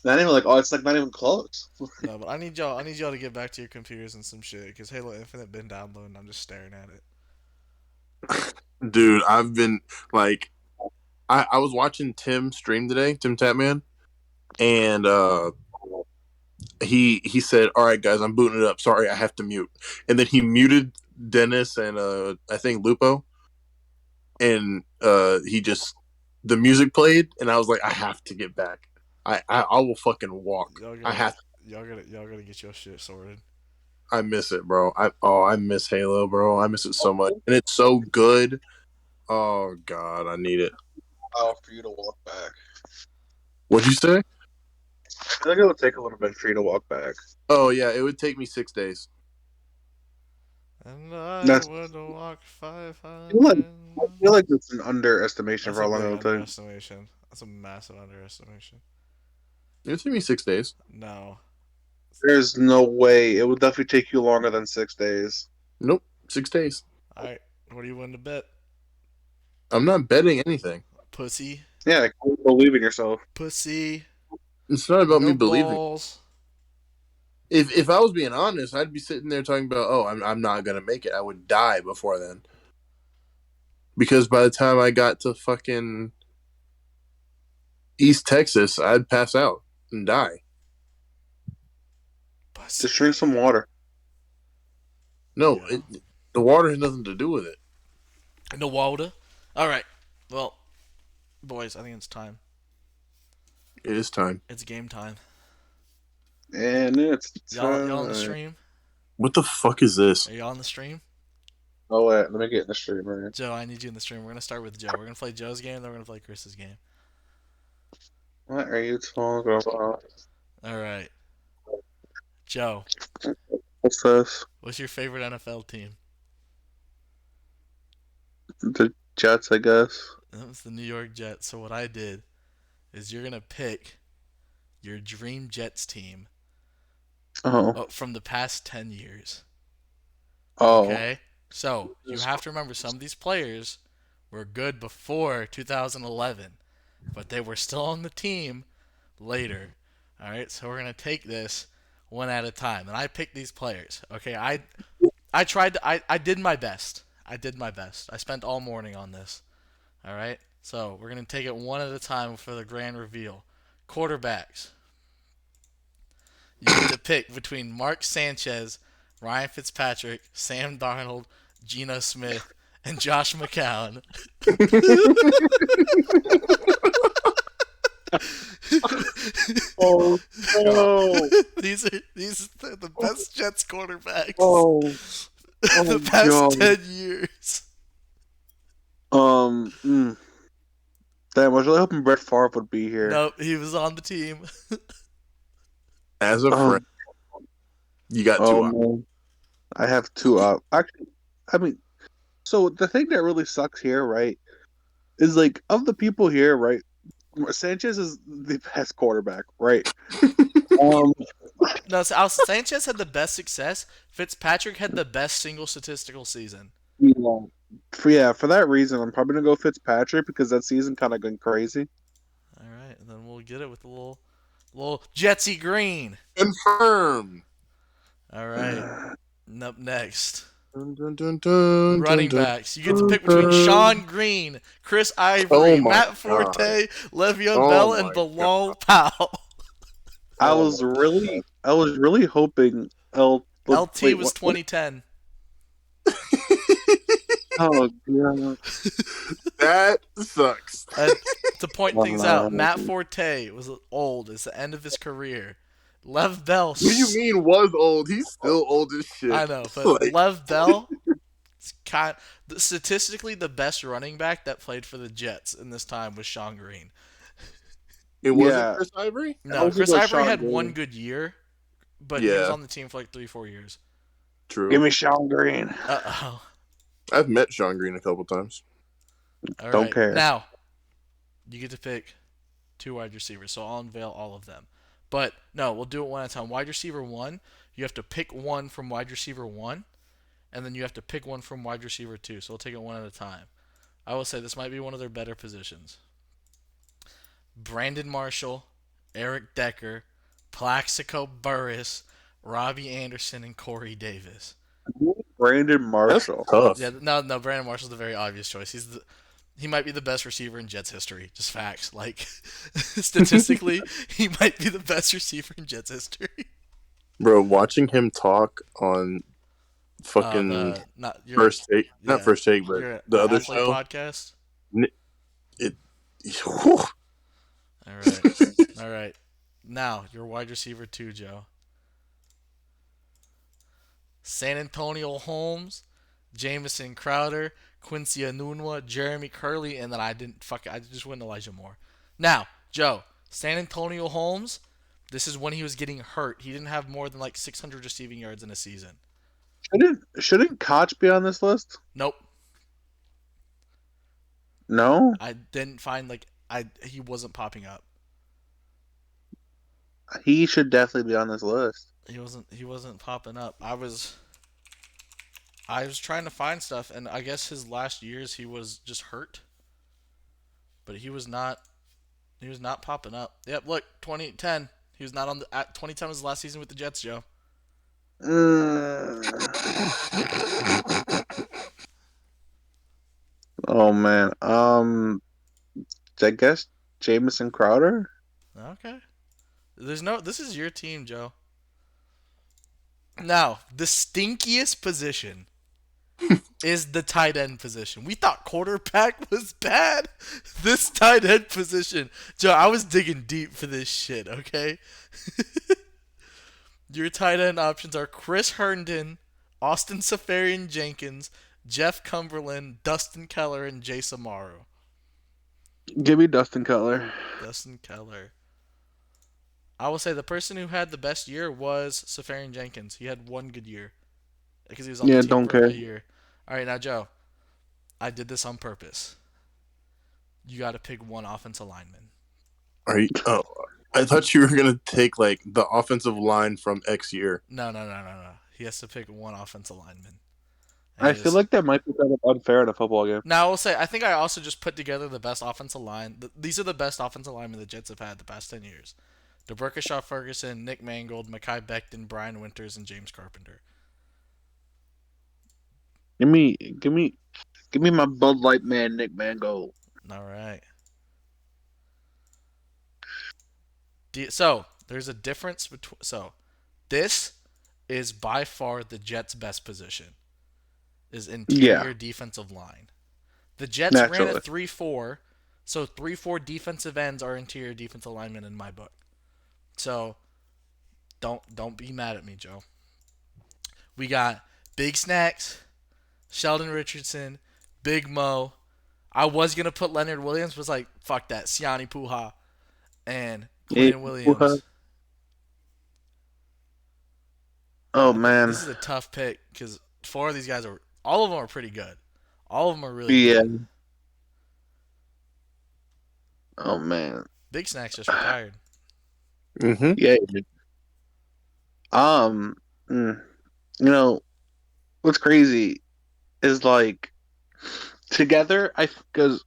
Not even like it's like not even close. No, but I need y'all to get back to your computers and some shit, because Halo Infinite been downloading. I'm just staring at it. Dude, I've been like, I was watching Tim stream today, Tim Tatman, and he said, "All right, guys, I'm booting it up. Sorry, I have to mute." And then he muted Dennis and I think Lupo, and he just the music played, and I was like, I have to get back. I will fucking walk. Y'all I gotta have. y'all gotta get your shit sorted. I miss it, bro. I miss Halo, bro. I miss it so much, and it's so good. Oh God, I need it. Oh, for you to walk back. What'd you say? I think it'll take a little bit for you to walk back. Oh yeah, it would take me 6 days. And I That's would walk I feel like 500. I feel like it's an underestimation That's for a how long big it'll take. underestimation. That's a massive underestimation. It would take me 6 days. No. There's no way it will definitely take you longer than 6 days. Nope, 6 days. Alright, what do you win to bet? I'm not betting anything. Pussy. Yeah, believe in yourself. Pussy. It's not about me No believing. balls. If I was being honest, I'd be sitting there talking about, oh, I'm not gonna make it. I would die before then. Because by the time I got to fucking East Texas, I'd pass out and die. Pussy. Just drink some water. No, Yeah. the water has nothing to do with it. No water. Alright. Well, boys, I think it's time. It is time. It's game time. And it's Y'all on the time. stream? What the fuck is this? Are y'all on the stream? Oh wait, let me get in the stream right. Joe, I need you in the stream. We're gonna start with Joe. We're gonna play Joe's game, then we're gonna play Chris's game. What are you talking about? All right, Joe. What's this? What's your favorite NFL team? The Jets, I guess. That was the New York Jets. So what I did is you're gonna pick your dream Jets team Oh. from the past 10 years. Oh. Okay? So you have to remember some of these players were good before 2011, but they were still on the team later. All right, so we're gonna take this one at a time, and I picked these players. Okay, I tried to, I did my best. I did my best. I spent all morning on this. All right, so we're gonna take it one at a time for the grand reveal. Quarterbacks. You get to pick between Mark Sanchez, Ryan Fitzpatrick, Sam Darnold, Geno Smith, and Josh McCown. Oh no! These are the best Jets quarterbacks Oh, the past God. 10 years. Damn, I was really hoping Brett Favre would be here. Nope, he was on the team. As a friend, you got two options. Man. I have two up. Actually, I mean, so the thing that really sucks here, right, is like of the people here, right, Sanchez is the best quarterback, right? No, so Sanchez had the best success. Fitzpatrick had the best single statistical season. For that reason, I'm probably gonna go Fitzpatrick because that season kind of going crazy. All right, and then we'll get it with a little Jetsy Green. Confirm. All right. Up next, Dun, dun, dun, dun, running dun, backs. You get to pick between Sean Green, Chris Ivory, Oh my Matt Forte, Le'Veon Oh Bell, and my Bilal Powell. I was really hoping LT wait, was what- 2010. Oh god. That sucks. And to point things out, Wow. Matt Forte was old. It's the end of his career. Lev Bell. What do you mean was old? He's still old as shit. I know, but Like, Lev Bell, statistically the best running back that played for the Jets in this time was Sean Green. it wasn't Yeah. Chris Ivory? I No, was Chris gonna go Ivory Sean had Green. one good year, but he was Yeah. on the team for like 3-4 years. True. Give me Sean Green. Uh-oh. I've met Sean Green a couple times. All Don't right. care. Now, you get to pick 2 wide receivers, so I'll unveil all of them. But, no, we'll do it one at a time. Wide receiver 1, you have to pick one from wide receiver 1, and then you have to pick one from wide receiver 2, so we'll take it one at a time. I will say this might be one of their better positions. Brandon Marshall, Eric Decker, Plaxico Burress, Robbie Anderson, and Corey Davis. Brandon Marshall. Tough. Yeah, no, Brandon Marshall's the very obvious choice. He might be the best receiver in Jets history. Just facts. Like, statistically, he might be the best receiver in Jets history. Bro, watching him talk on fucking First Take, not First Take, but the other Athlete show. podcast. Whew. All right. Now, your wide receiver 2, Joe. San Antonio Holmes, Jameson Crowder, Quincy Enunwa, Jeremy Curley, and then I just went Elijah Moore. Now, Joe, San Antonio Holmes, this is when he was getting hurt. He didn't have more than like 600 receiving yards in a season. Shouldn't Koch be on this list? Nope. No? I didn't find he wasn't popping up. He should definitely be on this list. He wasn't popping up. I was trying to find stuff, and I guess his last years he was just hurt. But he was not popping up. Yep, look, 2010. He was not on 2010 was the last season with the Jets, Joe. Oh man. I guess Jameson Crowder? Okay. This is your team, Joe. Now, the stinkiest position is the tight end position. We thought quarterback was bad. This tight end position, Joe, I was digging deep for this shit, okay? Your tight end options are Chris Herndon, Austin Safarian Jenkins, Jeff Cumberland, Dustin Keller, and Jace Amaro. Give me Dustin Cutler. Dustin Keller. I will say the person who had the best year was Safarian Jenkins. He had one good year because he was on the Yeah, team don't for a care. year. All right, now Joe, I did this on purpose. You got to pick one offensive lineman. Are you? Oh, I thought you were gonna take like the offensive line from X year. No. He has to pick one offensive lineman. I feel like that might be kind of unfair in a football game. Now I will say I think I also just put together the best offensive line. These are the best offensive linemen the Jets have had the past 10 years. DeBerkashaw Ferguson, Nick Mangold, Mekhi Becton, Brian Winters, and James Carpenter. Give me my Bud Light man, Nick Mangold. All right. So there's a difference between. So this is by far the Jets' best position. Is interior defensive line. The Jets ran a 3-4, so 3-4 defensive ends are interior defensive linemen in my book. So don't be mad at me, Joe. We got Big Snacks, Sheldon Richardson, Big Mo. I was gonna put Leonard Williams, was like, fuck that. Siani Puha and Quinn Williams. Oh man, this is a tough pick because four of these guys are, all of them are pretty good. All of them are really good. Oh man, Big Snacks just retired. Mm-hmm. Yeah. You know what's crazy is like together. Because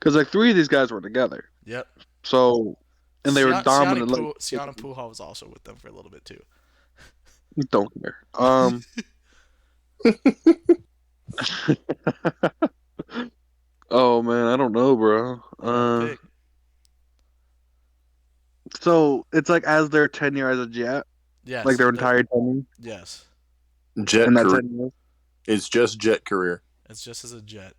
like three of these guys were together. Yep. So and they were dominant. Siani Puha was also with them for a little bit too. Don't care. Oh man, I don't know, bro. So it's like as their tenure as a Jet. Yes. Like their entire tenure. Yes. Jet career. It's just Jet career. It's just as a Jet.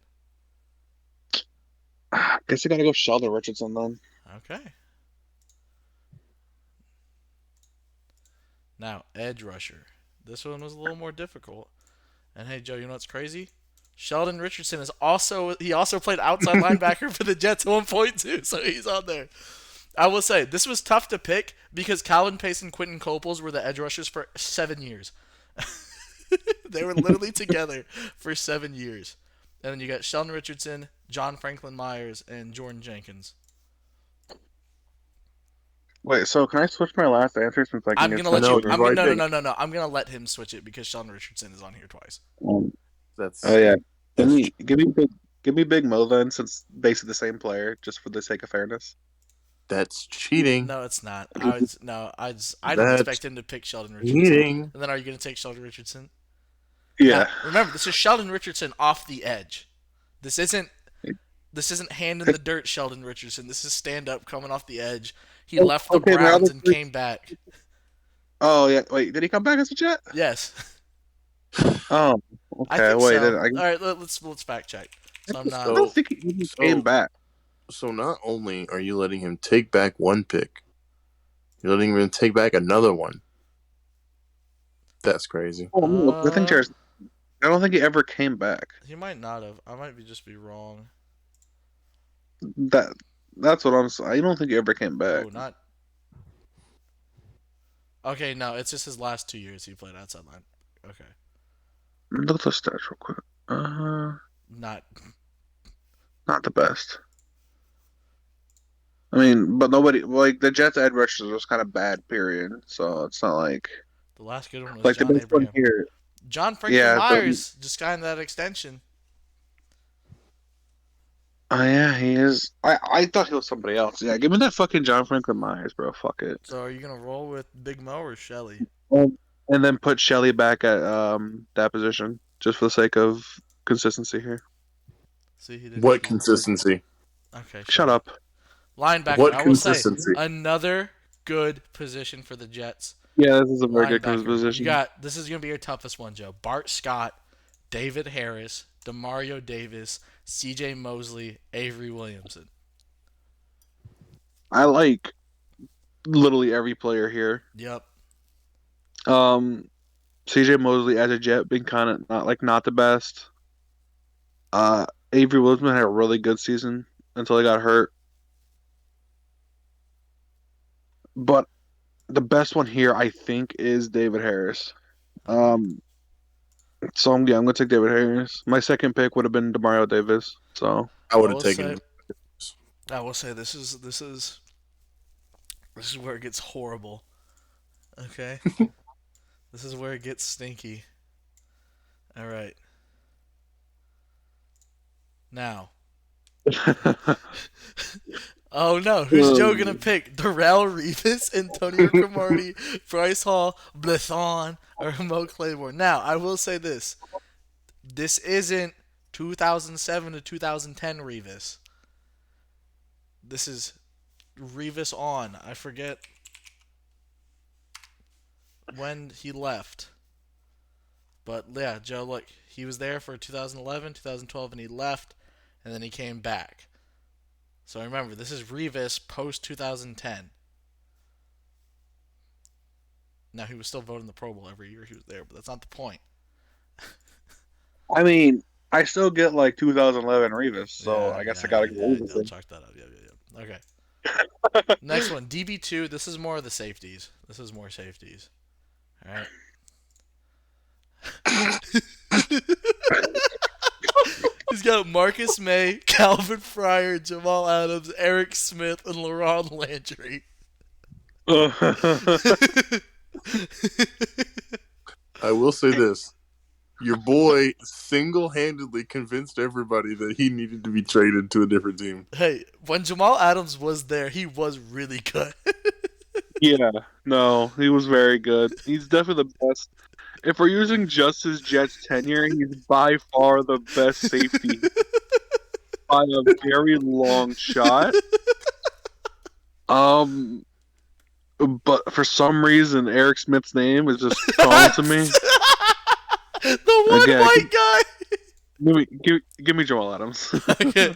I guess you gotta go Sheldon Richardson then. Okay. Now, edge rusher. This one was a little more difficult. And hey, Joe, you know what's crazy? Sheldon Richardson is also played outside linebacker for the Jets at one point too, so he's on there. I will say this was tough to pick because Calvin Pace and Quentin Coples were the edge rushers for 7 years. They were literally together for 7 years. And then you got Sheldon Richardson, John Franklin Myers, and Jordan Jenkins. Wait, so can I switch my last answer since I can I'm gonna let you. No. I'm gonna let him switch it because Sheldon Richardson is on here twice. Oh yeah. Give me Big Mo then, since basically the same player, just for the sake of fairness. That's cheating. No, it's not. I didn't expect him to pick Sheldon Richardson. Cheating. And then are you gonna take Sheldon Richardson? Yeah. Now, remember, this is Sheldon Richardson off the edge. This isn't hand in the dirt Sheldon Richardson. This is stand up coming off the edge. He left the Browns and came back. Oh yeah. Wait, did he come back as a Jet? Yes. Oh. Okay. Wait. So. All right. Let's fact check. So I'm not. I don't think he came back. So not only are you letting him take back one pick, you're letting him take back another one. That's crazy. I don't think he ever came back. He might not have. I might just be wrong. That's what I'm saying. I don't think he ever came back. Oh, not. Okay, no, it's just his last 2 years he played outside line. Okay. Look at the stats real quick. Not the best. I mean, but nobody like the Jets' edge rushers was kind of bad. Period. So it's not like the last good one was like John the best Abraham. one here. John Franklin Myers just got in that extension. Oh yeah, he is. I thought he was somebody else. Yeah, give me that fucking John Franklin Myers, bro. Fuck it. So are you gonna roll with Big Mo or Shelley? And then put Shelley back at that position, just for the sake of consistency here. See, he didn't. What consistency? Okay. Shut up. Linebacker. What I will say another good position for the Jets. Yeah, this is a very good Linebacker. You position. got this is gonna be your toughest one, Joe. Bart Scott, David Harris, Demario Davis, C.J. Mosley, Avery Williamson. I like literally every player here. Yep. Um, CJ Mosley as a Jet been kind of not the best. Avery Williamson had a really good season until he got hurt. But the best one here, I think, is David Harris. Um, so I'm gonna take David Harris. My second pick would have been Demario Davis. So I I would have will say taken. I will say this is where it gets horrible. Okay? This is where it gets stinky. All right. Now, oh no, who's Joe gonna pick? Darrell Revis, Antonio Cromartie, Bryce Hall, Blethon, or Mo Claiborne? Now, I will say this. This isn't 2007 to 2010 Revis. This is Revis on. I forget when he left. But yeah, Joe, look, he was there for 2011, 2012, and he left, and then he came back. So remember, this is Revis post 2010. Now he was still voting the Pro Bowl every year he was there, but that's not the point. I mean, I still get like 2011 Revis, so Yeah, I guess I yeah, gotta yeah, go yeah. Revis I'll then. chalk that up. Yeah, yeah, yeah. Okay. Next one, DB2. This is more of the safeties. This is more safeties. All right. He's got Marcus May, Calvin Fryer, Jamal Adams, Eric Smith, and LaRon Landry. I will say this: your boy single-handedly convinced everybody that he needed to be traded to a different team. Hey, when Jamal Adams was there, he was really good. Yeah, no, he was very good. He's definitely the best. If we're using just his Jets tenure, he's by far the best safety by a very long shot. Um, but for some reason, Eric Smith's name is just calling to me. The one Again, white guy. give me Joel Adams. Okay.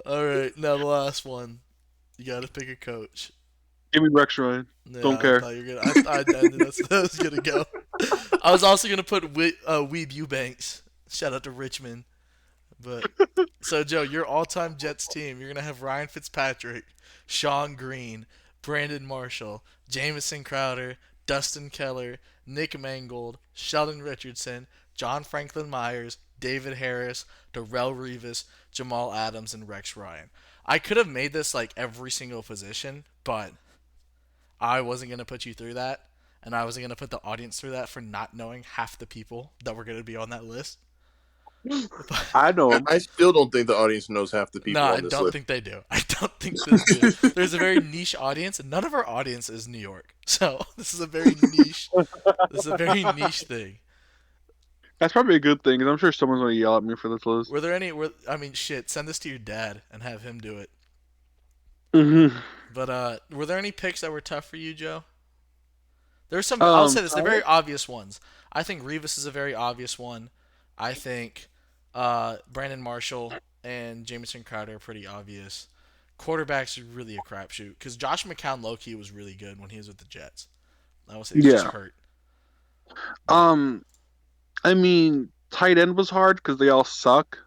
All right, now the last one. You got to pick a coach. Give me Rex Ryan. Yeah, Don't I care. thought you were gonna. I knew that was gonna go. I was also gonna put Weeb Eubanks. Shout out to Richmond. But so Joe, your all-time Jets team, you're gonna have Ryan Fitzpatrick, Sean Green, Brandon Marshall, Jameson Crowder, Dustin Keller, Nick Mangold, Sheldon Richardson, John Franklin Myers, David Harris, Darrell Revis, Jamal Adams, and Rex Ryan. I could have made this like every single position, but I wasn't gonna put you through that, and I wasn't gonna put the audience through that for not knowing half the people that were gonna be on that list. I know him. I still don't think the audience knows half the No, people I on this don't list. think they do. I don't think they do. There's a very niche audience, and none of our audience is New York. So this is a very niche. This is a very niche thing. That's probably a good thing, because I'm sure someone's going to yell at me for this list. Were there any? I mean, shit. Send this to your dad and have him do it. Mm-hmm. But were there any picks that were tough for you, Joe? There's some. I'll say this. They're very obvious ones. I think Revis is a very obvious one. I think Brandon Marshall and Jameson Crowder are pretty obvious. Quarterback's really a crapshoot because Josh McCown low-key was really good when he was with the Jets. I will say he's just Yeah. hurt. I mean, tight end was hard because they all suck.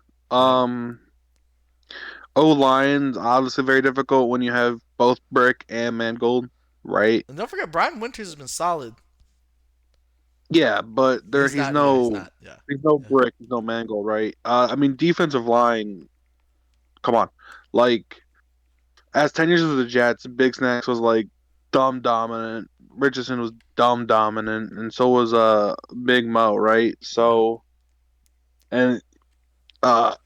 O-line's obviously very difficult when you have both Brick and Mangold, right? And don't forget, Brian Winters has been solid. Yeah, but He's he's not. Yeah, no he's not. Yeah. Brick, he's no Mangold, right? I mean, defensive line, come on. Like, as 10 years with the Jets, Big Snacks was like dumb dominant. Richardson was dumb dominant, and so was Big Mo, right? So, and but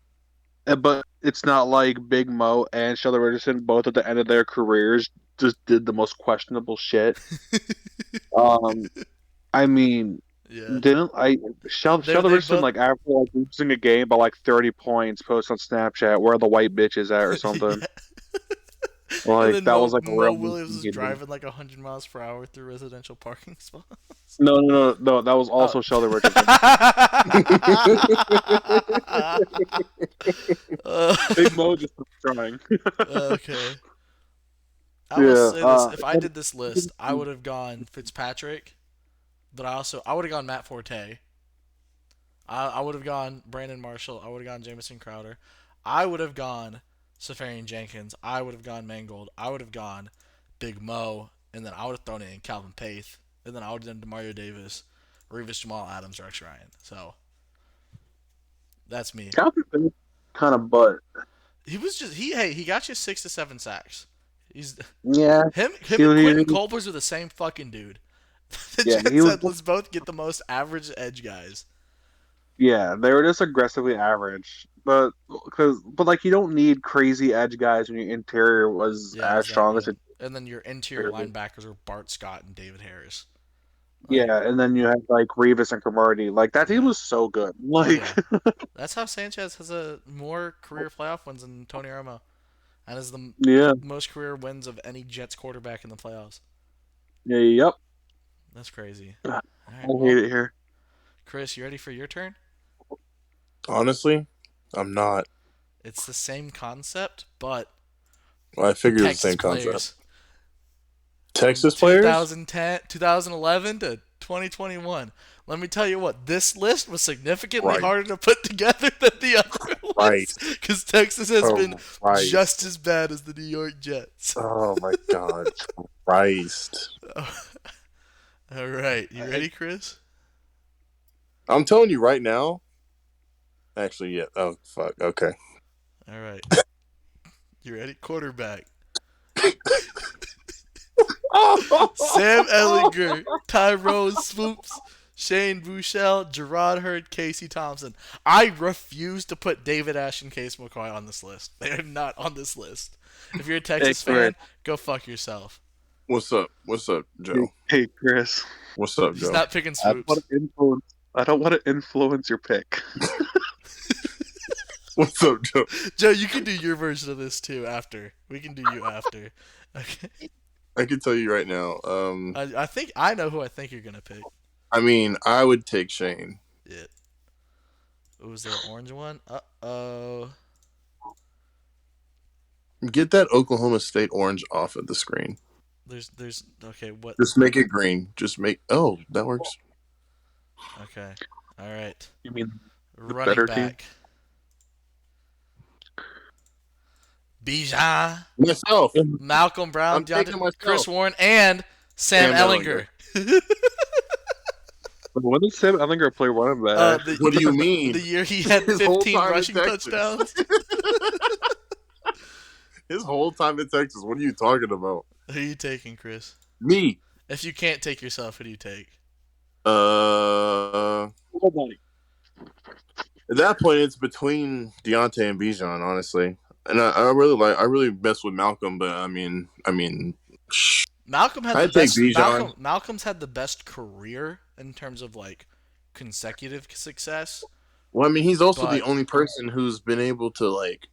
it's not like Big Mo and Sheldon Richardson both at the end of their careers just did the most questionable shit. I mean, Yeah. didn't I Sheldon They Richardson both. like after like losing a game by like 30 points post on Snapchat where are the white bitches at or something? And Like then that was like a Mo real Williams is movie. driving like 100 miles per hour through residential parking spots. No. That was Oh. also Sheldon Richardson. Big Mo just was trying. Okay. I will Yeah. say this: if I did this list, I would have gone Fitzpatrick, but I would have gone Matt Forte. I would have gone Brandon Marshall. I would have gone Jameson Crowder. I would have gone Safarian Jenkins. I would have gone Mangold. I would have gone Big Mo, and then I would have thrown in Calvin Paith, and then I would have done Demario Davis, Revis Jamal Adams, Rex Ryan. So that's me. Calvin kind of butt. He was just he got you 6 to 7 sacks. He's Yeah. him He, and he, Quentin Colbers are the same fucking dude. The yeah. He Jets was. said let's both get the most average edge guys. Yeah, they were just aggressively average, but like you don't need crazy edge guys when your interior was Yeah, it as was that strong as it. good. And then your interior linebackers were Bart Scott and David Harris. Like, Yeah, and then you had like Revis and Cromartie. Like that team yeah. was so good. Oh Like, yeah. That's how Sanchez has a more career playoff wins than Tony Romo, and has the yeah, most career wins of any Jets quarterback in the playoffs. yeah, yep. That's crazy. I All right, hate well, it here. Chris, you ready for your turn? Honestly, I'm not. It's the same concept, but Well, I figured it was the Texas same concept. players. Texas From players? 2010, 2011 to 2021. Let me tell you what, this list was significantly Right. harder to put together than the other Right. ones. Because Texas has been Right. just as bad as the New York Jets. Oh my God, Christ! All right, you ready, Chris? I'm telling you right now. Actually, yeah. Oh fuck. Okay. All right. You ready? Quarterback. Sam Ellinger, Tyrone Swoops, Shane Buechele, Gerard Hurd, Casey Thompson. I refuse to put David Ash and Case McCoy on this list. They are not on this list. If you're a Texas fan, go fuck yourself. What's up? What's up, Joe? Hey, Chris. What's up, He's Joe? not picking Swoops. I don't want to influence your pick. What's up, Joe? Joe, you can do your version of this too after. We can do you after. Okay. I can tell you right now. I think I know who I think you're gonna pick. I mean, I would take Shane. Yeah. Was there an orange one? Uh-oh. Get that Oklahoma State orange off of the screen. There's okay, what? Just make it green. Just make. Oh, that works. Okay. All right. You mean Running better back. Bijan, Myself. Malcolm Brown, I'm taking myself. Chris Warren, and Sam Ellinger. when did Sam Ellinger play running back? What do you mean? The year he had His whole 15 time in rushing Texas. touchdowns. His whole time in Texas. What are you talking about? Who are you taking, Chris? Me. If you can't take yourself, who do you take? At that point, it's between Deontay and Bijan, honestly. And I really mess with Malcolm, but I mean, Malcolm had I'd the best. take Bijan. Malcolm's had the best career in terms of like consecutive success. Well, I mean, he's also But- the only person who's been able to like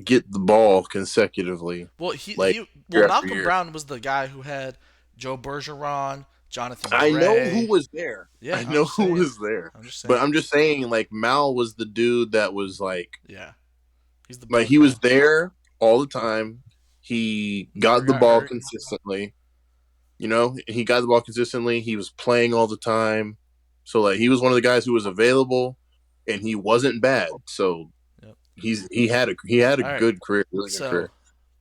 get the ball consecutively. Well, year after Malcolm year. Brown was the guy who had Joe Bergeron, Jonathan I Gray. know who was there. Yeah, I I'm know just who saying. was there. I'm just saying. But I'm just saying, like Mal was the dude that was like, yeah, he's the. like he was there all the time. He got Never the got ball hurt. consistently. You know, he got the ball consistently. He was playing all the time. So like he was one of the guys who was available, and he wasn't bad. So Yep. he had a All right. good career. Really good So, career.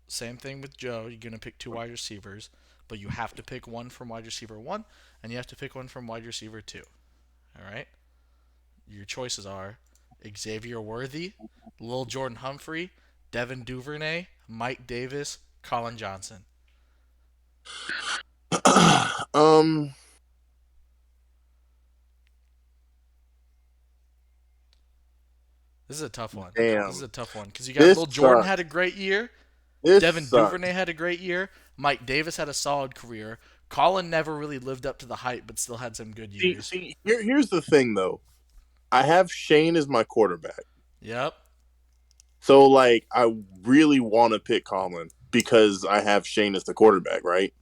same thing with Joe. You're gonna pick 2 wide receivers, but you have to pick one from wide receiver 1, and you have to pick one from wide receiver 2. All right. Your choices are Xavier Worthy, Lil Jordan Humphrey, Devin Duvernay, Mike Davis, Colin Johnson. This is a tough one. Damn. This is a tough one because you got This Lil Jordan sucks. had a great year. This Devin sucked. Duvernay had a great year. Mike Davis had a solid career. Colin never really lived up to the hype, but still had some good years. Here's the thing, though. I have Shane as my quarterback. Yep. So, like, I really want to pick Colin. because I have Shane as the quarterback, right?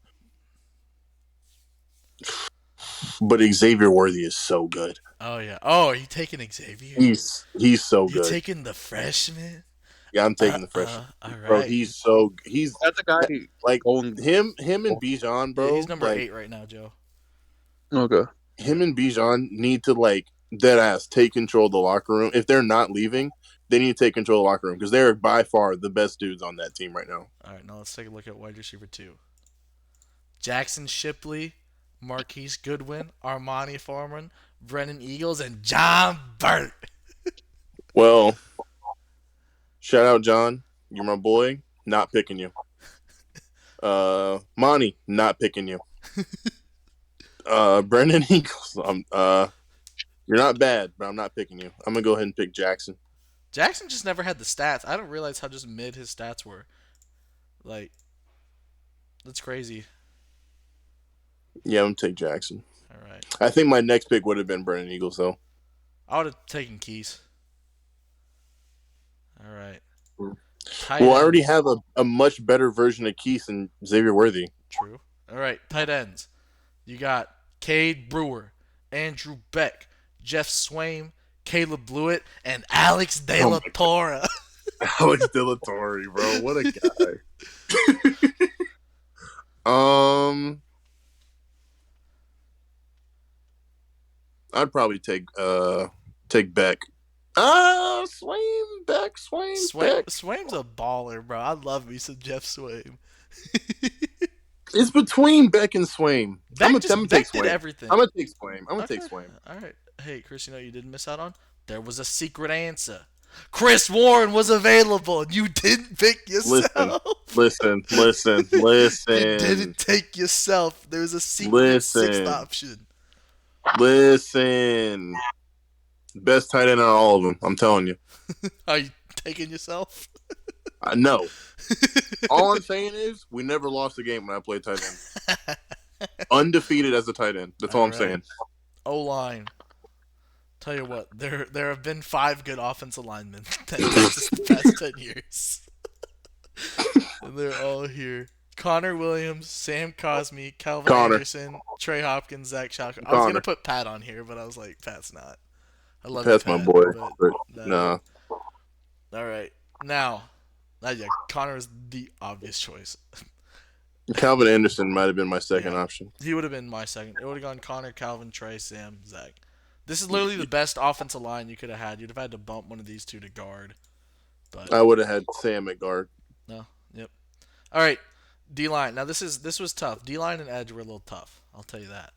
But Xavier Worthy is so good. Oh yeah. Oh, are you taking Xavier? He's so You good. taking the freshman? Yeah, I'm taking the freshman. All Bro, right. he's That's a guy like going. him and Bijan, Yeah, he's bro. number Like 8 right now, Joe. Okay. him and Bijan need to like dead ass take control of the locker room. If they're not leaving, they need to take control of the locker room because they're by far the best dudes on that team right now. All right, now let's take a look at wide receiver 2. Jackson Shipley, Marquise Goodwin, Armani Foreman, Brennan Eagles, and John Burt. Well, shout out John, you're my boy. Not picking you. Monty, not picking you. Brendan Eagles, you're not bad, but I'm not picking you. I'm gonna go ahead and pick Jackson. Jackson just never had the stats. I don't realize how just mid his stats were. Like, that's crazy. Yeah, I'm gonna take Jackson. All right. I think my next pick would have been Brendan Eagles, though. I would have taken Keys. All right. Tight Well, I already ends. have a much better version of Keith than Xavier Worthy. True. All right. Tight ends. You got Cade Brewer, Andrew Beck, Jeff Swaim, Caleb Blewett, and Alex De La Torre. Alex De La Torre, bro. What a guy. I'd probably take Beck. Swaim, Beck. Swaim's a baller, bro. I love me some Jeff Swaim. It's between Beck and Swaim. I'm gonna take Beck did Swaim. everything. I'm gonna take Swaim. I'm gonna take Swaim. All right. Hey, Chris, you know what you didn't miss out on? There was a secret answer. Chris Warren was available, and you didn't pick yourself. Listen. You didn't take yourself. There was a secret sixth option. Listen. Best tight end on all of them. I'm telling you. Are you taking yourself? No. All I'm saying is we never lost a game when I played tight end. Undefeated as a tight end. That's all I'm saying. O-line. Tell you what, there have been 5 good offensive linemen the past 10 years. And they're all here. Connor Williams, Sam Cosme, Calvin Anderson, Trey Hopkins, Zach Chalker. I was going to put Pat on here, but I was like, Pat's not. I love Pat's Pat, my boy. but nah. All right. Now, yeah, Connor is the obvious choice. Calvin Anderson might have been my second option. He would have been my second. It would have gone Connor, Calvin, Trey, Sam, Zach. This is literally the best offensive line you could have had. You'd have had to bump one of these two to guard. But I would have had Sam at guard. No. Yep. All right. D-line. Now this was tough. D-line and edge were a little tough. I'll tell you that.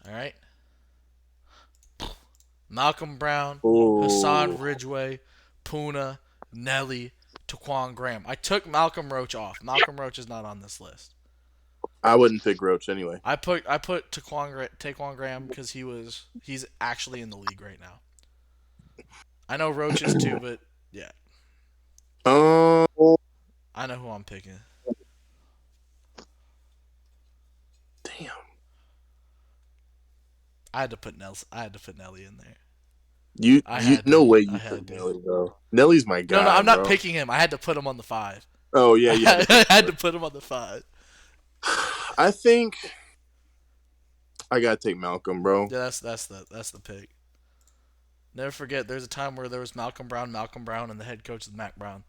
All right. Malcolm Brown, Hassan Ridgeway, Puna, Nelly, Taquan Graham. I took Malcolm Roach off. Malcolm Roach is not on this list. I wouldn't pick Roach anyway. I put Taquan Graham because he's actually in the league right now. I know Roach is too, but yeah. I know who I'm picking. Damn. I had to put Nelly in there. No way you put Nelly, bro. Nelly's my guy. No, I'm not picking him. I had to put him on the 5. Oh yeah. I had to put him on the 5. I think I gotta take Malcolm, bro. Yeah, that's the pick. Never forget, there's a time where there was Malcolm Brown, and the head coach is Mac Brown.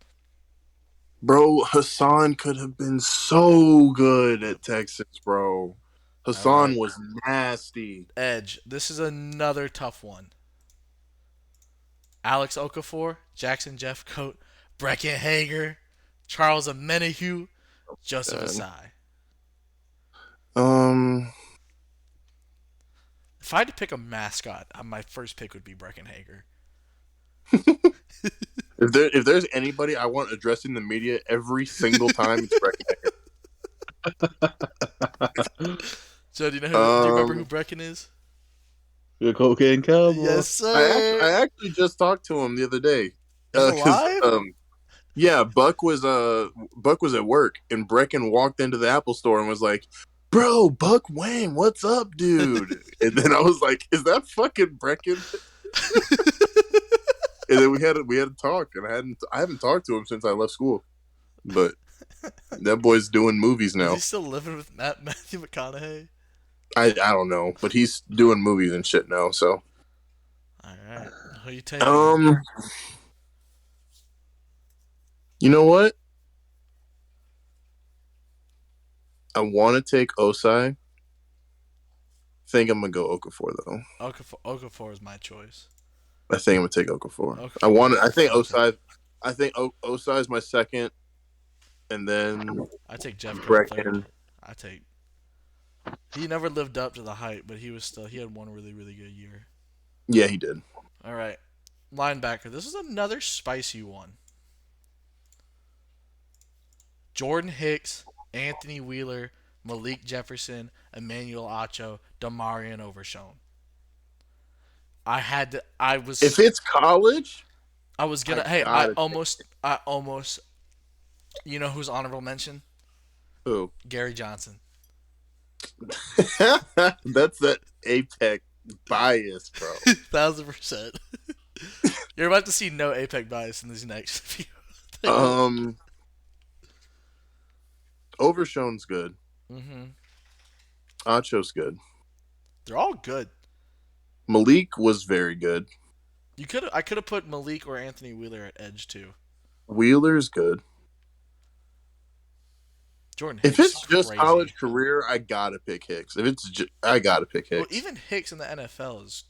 Bro, Hassan could have been so good at Texas, bro. Hassan was nasty. Edge. This is another tough one. Alex Okafor, Jackson Jeffcoat, Brecken Hager, Charles Amenahue, Joseph Asai. If I had to pick a mascot, my first pick would be Brecken Hager. If there's anybody I want addressing the media every single time, it's Brecken Hager. So do you remember who Brecken is? The cocaine cowboy. Yes, sir. I actually just talked to him the other day. Alive? Yeah, Buck was at work, and Brecken walked into the Apple store and was like, "Bro, Buck Wang, what's up, dude?" And then I was like, "Is that fucking Brecken?" And then we had to talk, and I haven't talked to him since I left school. But That boy's doing movies Is now. he still living with Matthew McConaughey? I don't know, but he's doing movies and shit now. So, All right. Who you taking? You know what? I want to take Osai. Think I'm gonna go Okafor though. Okafor is my choice. I think I'm gonna take Okafor. Okafor I think Osai. I think Osai is my second, and then I take Jeff Green Brecken. third. He never lived up to the hype, but he had one really, really good year. Yeah, he did. All right. Linebacker. This is another spicy one. Jordan Hicks, Anthony Wheeler, Malik Jefferson, Emmanuel Acho, Damarian Overshown. If it's college, I was gonna. I almost. You know who's honorable mention? Who? Gary Johnson. That's that APEC bias, bro. 1000%. You're about to see no APEC bias in these next few. Overshown's good. Mm-hmm. Acho's good. They're all good. Malik was very good. I could have put Malik or Anthony Wheeler at edge too. Wheeler's good. Jordan Hicks. If it's just crazy. College career, I gotta pick Hicks. I gotta pick Hicks. Well, even Hicks in the NFL is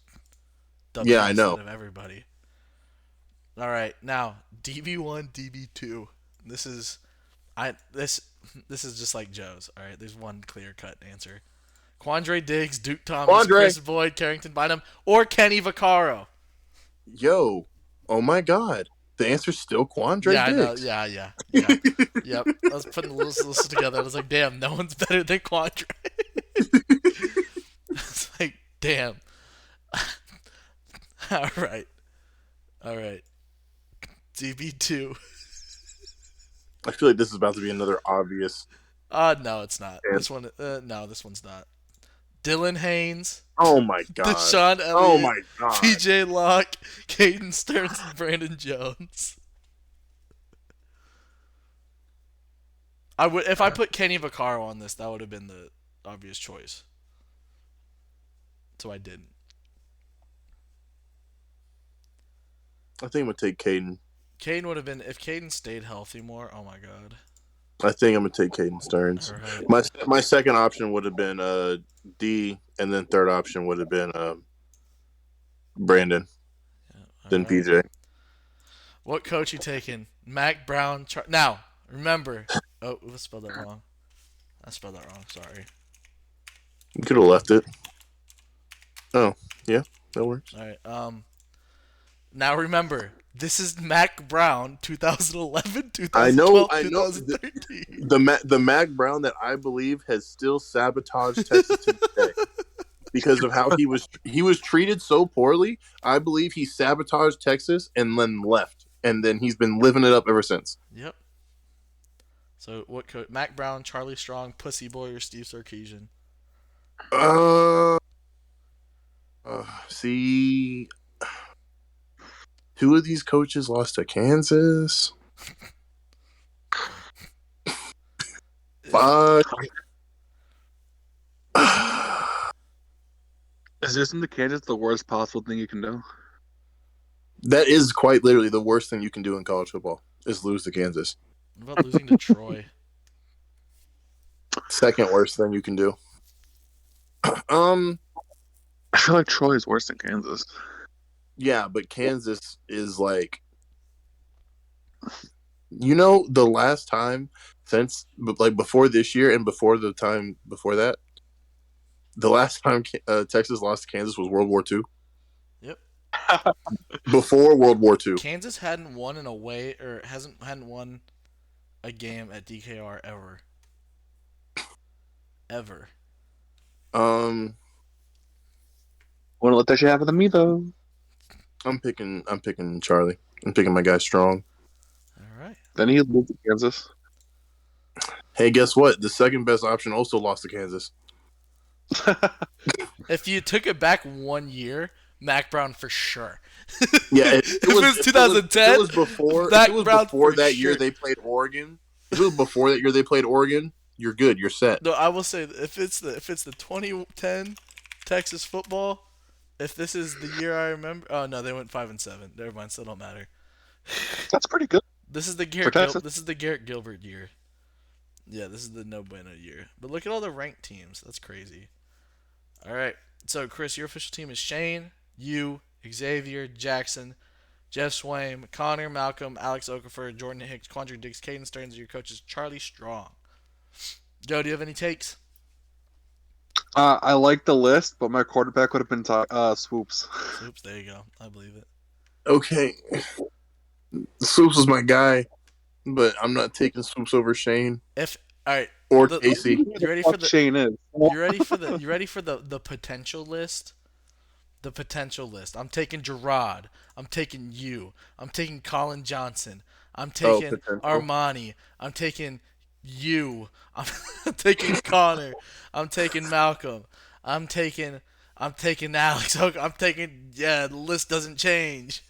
the I best know. out of everybody. All right, now DB1, DB2. This is just like Joe's. All right, there's one clear-cut answer. Quandre Diggs, Duke Thomas, Chris Boyd, Carrington Bynum, or Kenny Vaccaro. Yo, oh my God. The answer's still Quandre Diggs. I know. Yeah. Yep. I was putting the list together. I was like, damn, no one's better than Quandre. It's like, damn. All right. DB2. I feel like this is about to be another obvious. No, it's not. This one's not. Dylan Haynes. Oh my God. Deshaun Elliott. Oh my God. PJ Locke, Caden Stearns, and Brandon Jones. If I put Kenny Vaccaro on this, that would have been the obvious choice. So I didn't. I think I'm gonna take Caden. Caden would have been if Caden stayed healthy more. Oh my God. I think I'm gonna take Caden Stearns. Right. My second option would have been D, and then third option would have been Brandon. Then right. PJ. What coach you taking? Mac Brown. Now remember. Oh, I spelled that wrong. Sorry. You could have left it. Oh yeah, that works. All right. Now remember. This is Mac Brown, 2011, 2012, I know. 2013. The Mac Brown that I believe has still sabotaged Texas to this day because of how he was treated so poorly. I believe he sabotaged Texas and then left, and then he's been living it up ever since. Yep. So what coach? Mac Brown, Charlie Strong, Pussy Boy, or Steve Sarkisian? See. Two of these coaches lost to Kansas. Fuck. Isn't the Kansas the worst possible thing you can do? That is quite literally the worst thing you can do in college football is lose to Kansas. What about losing to Troy? Second worst thing you can do. I feel like Troy is worse than Kansas. Yeah, but Kansas is like, the last time since before this year and before the time before that, the last time Texas lost to Kansas was World War II. Yep. Before World War II. Kansas hadn't won hadn't won a game at DKR ever. Ever. Wouldn't let that shit happen to me though. I'm picking Charlie. I'm picking my guy Strong. All right. Then he moved to Kansas. Hey, guess what? The second best option also lost to Kansas. If you took it back 1 year, Mac Brown for sure. Yeah, it was 2010. It was before. Mac Brown before that year they played Oregon. If it was before that year they played Oregon, you're good. You're set. No, I will say that if it's the 2010 Texas football, if this is the year I remember, oh no, they went 5-7. Never mind, still don't matter. That's pretty good This is the for Texas. This is the Garrett Gilbert year. Yeah, this is the no bueno year. But look at all the ranked teams. That's crazy. All right. So Chris, your official team is Shane, you, Xavier, Jackson, Jeff Swaim, Connor, Malcolm, Alex Okafor, Jordan Hicks, Quandre Diggs, Caden Stearns. Your coach is Charlie Strong. Joe, do you have any takes? I like the list, but my quarterback would have been Swoops. Oops, there you go. I believe it. Okay, Swoops is my guy, but I'm not taking Swoops over Shane If all right, or the- Casey. you ready for the Shane is? you ready for the potential list? The potential list. I'm taking Gerard. I'm taking you. I'm taking Colin Johnson. I'm taking potential. Armani. I'm taking you. I'm taking Connor. I'm taking Malcolm. I'm taking Alex. I'm taking the list doesn't change.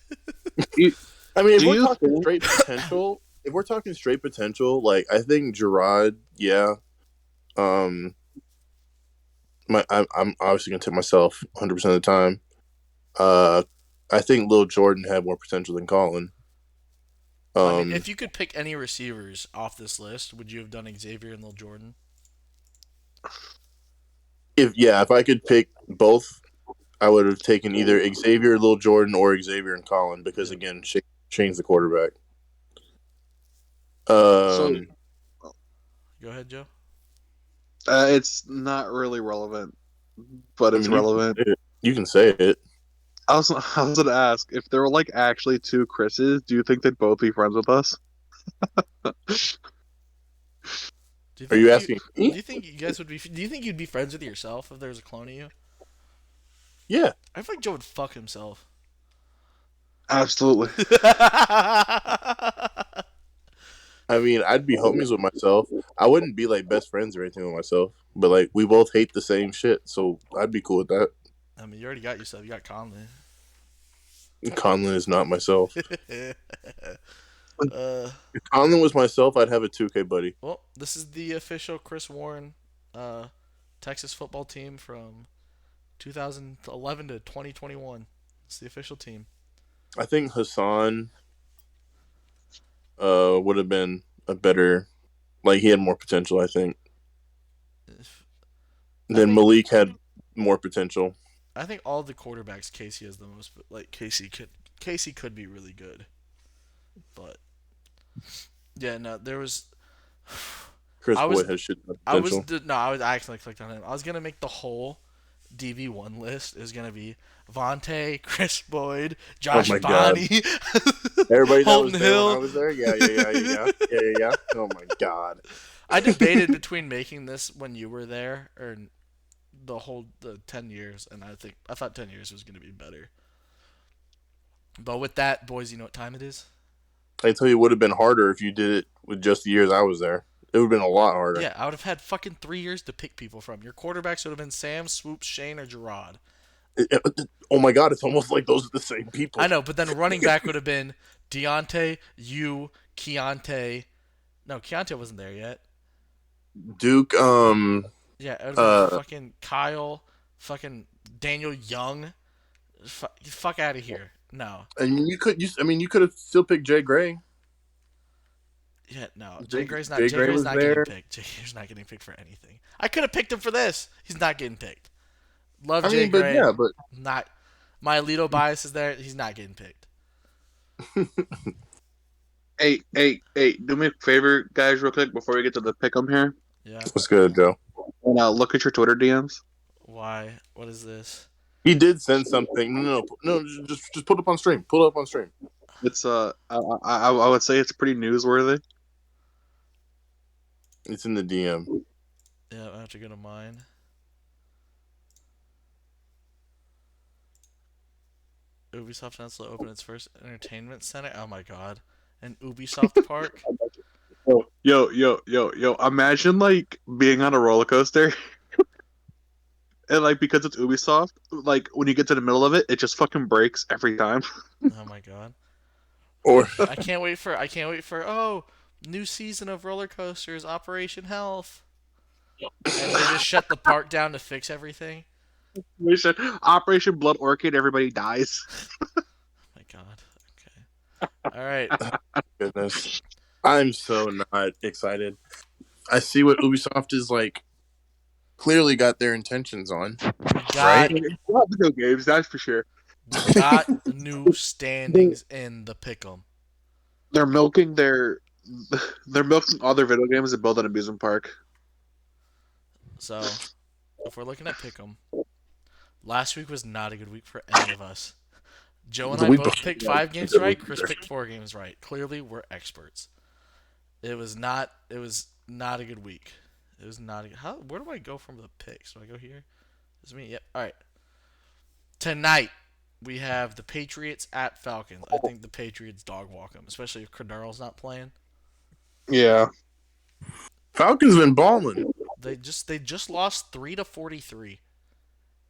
I mean, Do you if we're talking straight potential, like I think Gerard, yeah. I'm obviously gonna take myself 100% of the time. I think Lil Jordan had more potential than Colin. I mean, if you could pick any receivers off this list, would you have done Xavier and Lil Jordan? If I could pick both, I would have taken either Xavier, Lil Jordan, or Xavier and Colin because again, Shane's the quarterback. So Go ahead, Joe. it's not really relevant, but it's relevant. You can say it. I was gonna ask if there were like actually two Chris's. Do you think they'd both be friends with us? Are you asking Do me? you think you guys would be? Do you think you'd be friends with yourself if there was a clone of you? Yeah. I feel like Joe would fuck himself. Absolutely. I mean, I'd be homies with myself. I wouldn't be like best friends or anything with myself, but like we both hate the same shit, so I'd be cool with that. I mean, you already got yourself. You got Conley. Conlon is not myself. uh, If Conlon was myself, I'd have a 2K buddy. well, this is the official Chris Warren Texas football team from 2011 to 2021. It's the official team. I think Hassan would have been a better, like he had more potential. I think. Then Malik had more potential. I think all the quarterbacks Casey has the most, but like Casey could be really good, but yeah, no, there was. Chris I was- Boyd has shit I was potential. no, I accidentally clicked on him. I was gonna make the whole DV1 list is gonna be Vontae, Chris Boyd, Josh my God. Bonney, Everybody that Holton was there Hill. when I was there, yeah. Oh my God. I debated between making this when you were there or the 10 years, and I thought 10 years was gonna be better. But with that, boys, you know what time it is? I tell you, it would have been harder if you did it with just the years I was there. It would have been a lot harder. Yeah, I would have had fucking 3 years to pick people from. Your quarterbacks would have been Sam, Swoops, Shane, or Gerard. Oh my God, it's almost like those are the same people. I know, but then running back would have been Deontay, you, Keontae. No, Keontae wasn't there yet. Duke, Yeah, it would have been fucking Kyle, fucking Daniel Young. Fuck out of here. No. and you could have still picked Jay Gray. Yeah, no. Jay- Jay Gray's not. Jay Jay Gray Gray's was not there. getting picked. Jay Gray's not getting picked for anything. I could have picked him for this. He's not getting picked. Love I Jay mean, but Gray. yeah, but Not. My Alito bias is there. He's not getting picked. Hey, do me a favor, guys, real quick before we get to the pick'em here. Yeah. what's good, Joe? And look at your Twitter DMs. Why? What is this? He did send something. No, just put it up on stream. Pull it up on stream. It's I would say it's pretty newsworthy. It's in the DM. Yeah, I have to go to mine. Ubisoft announced to open its first entertainment center. Oh my god. An Ubisoft park? Yo! Imagine like being on a roller coaster, and like because it's Ubisoft, like when you get to the middle of it, it just fucking breaks every time. Oh my god. Or I can't wait for New season of roller coasters, Operation Health. And they just shut the park down to fix everything. We said Operation Blood Orchid, everybody dies. My God. Okay. All right. Goodness. I'm so not excited. I see what Ubisoft is like. Clearly got their intentions on. We got Right? Video games, that's for sure. we got new standings in the pick'em. They're milking their they're milking all their video games and build an amusement park. So, if we're looking at pick'em, last week was not a good week for any of us. Joe and The I week both before picked that was 5 a games good right. week Chris either. picked 4 games right. Clearly, we're experts. It was not. It was not a good week. It was not. Where do I go from the picks? Do I go here? It's me. Yep. All right. Tonight we have the Patriots at Falcons. I think the Patriots dog walk them, especially if Cordell's not playing. Yeah. Falcons been balling. They just lost 3-43.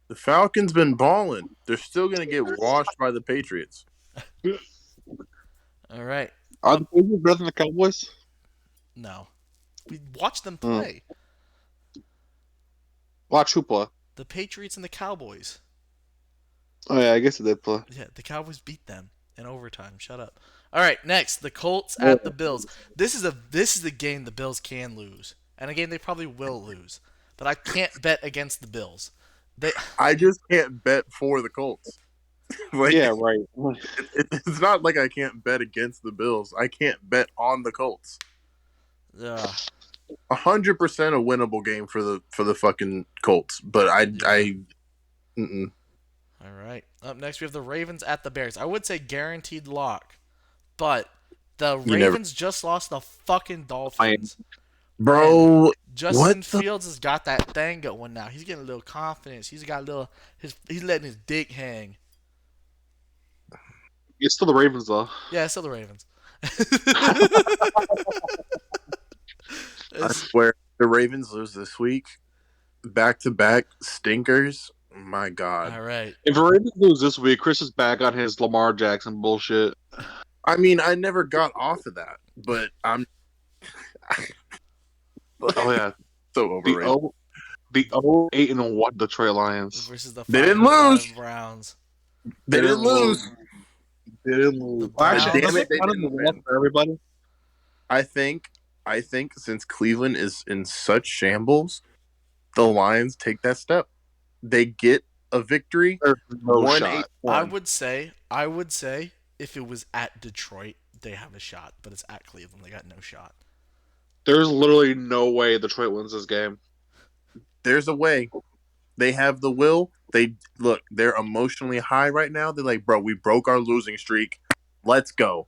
The Falcons been balling. They're still gonna get washed by the Patriots. All right. Are the Patriots better than the Cowboys? No, we watched them play. Watch who play. The Patriots and the Cowboys. Oh yeah, I guess it did play. Yeah, the Cowboys beat them in overtime. Shut up. All right, next, the Colts at the Bills. This is a game the Bills can lose, and a game they probably will lose. But I can't bet against the Bills. I just can't bet for the Colts. Like, Yeah, right. it's not like I can't bet against the Bills. I can't bet on the Colts. 100% a winnable game for the fucking Colts. But mm-mm. All right. Up next, we have the Ravens at the Bears. I would say guaranteed lock, but the Ravens just lost the fucking Dolphins. Bro, Justin Fields has got that thing going now. He's getting a little confidence. He's got a little. He's letting his dick hang. It's still the Ravens though. Yeah, it's still the Ravens. I swear, the Ravens lose this week. Back-to-back stinkers. My God. All right. If the Ravens lose this week, Chris is back on his Lamar Jackson bullshit. I mean, I never got off of that, but I'm Oh yeah, so overrated. The 8-1 Detroit Lions. Versus the They didn't lose. Browns. They didn't lose. They didn't lose. Actually, damn it, they kind of didn't win win. for everybody. I think since Cleveland is in such shambles, the Lions take that step. They get a victory. There's no 1-8-1. shot. I would say, if it was at Detroit, they have a shot, but it's at Cleveland. They got no shot. There's literally no way Detroit wins this game. There's a way. They have the will. They're emotionally high right now. They're like, bro, we broke our losing streak. Let's go.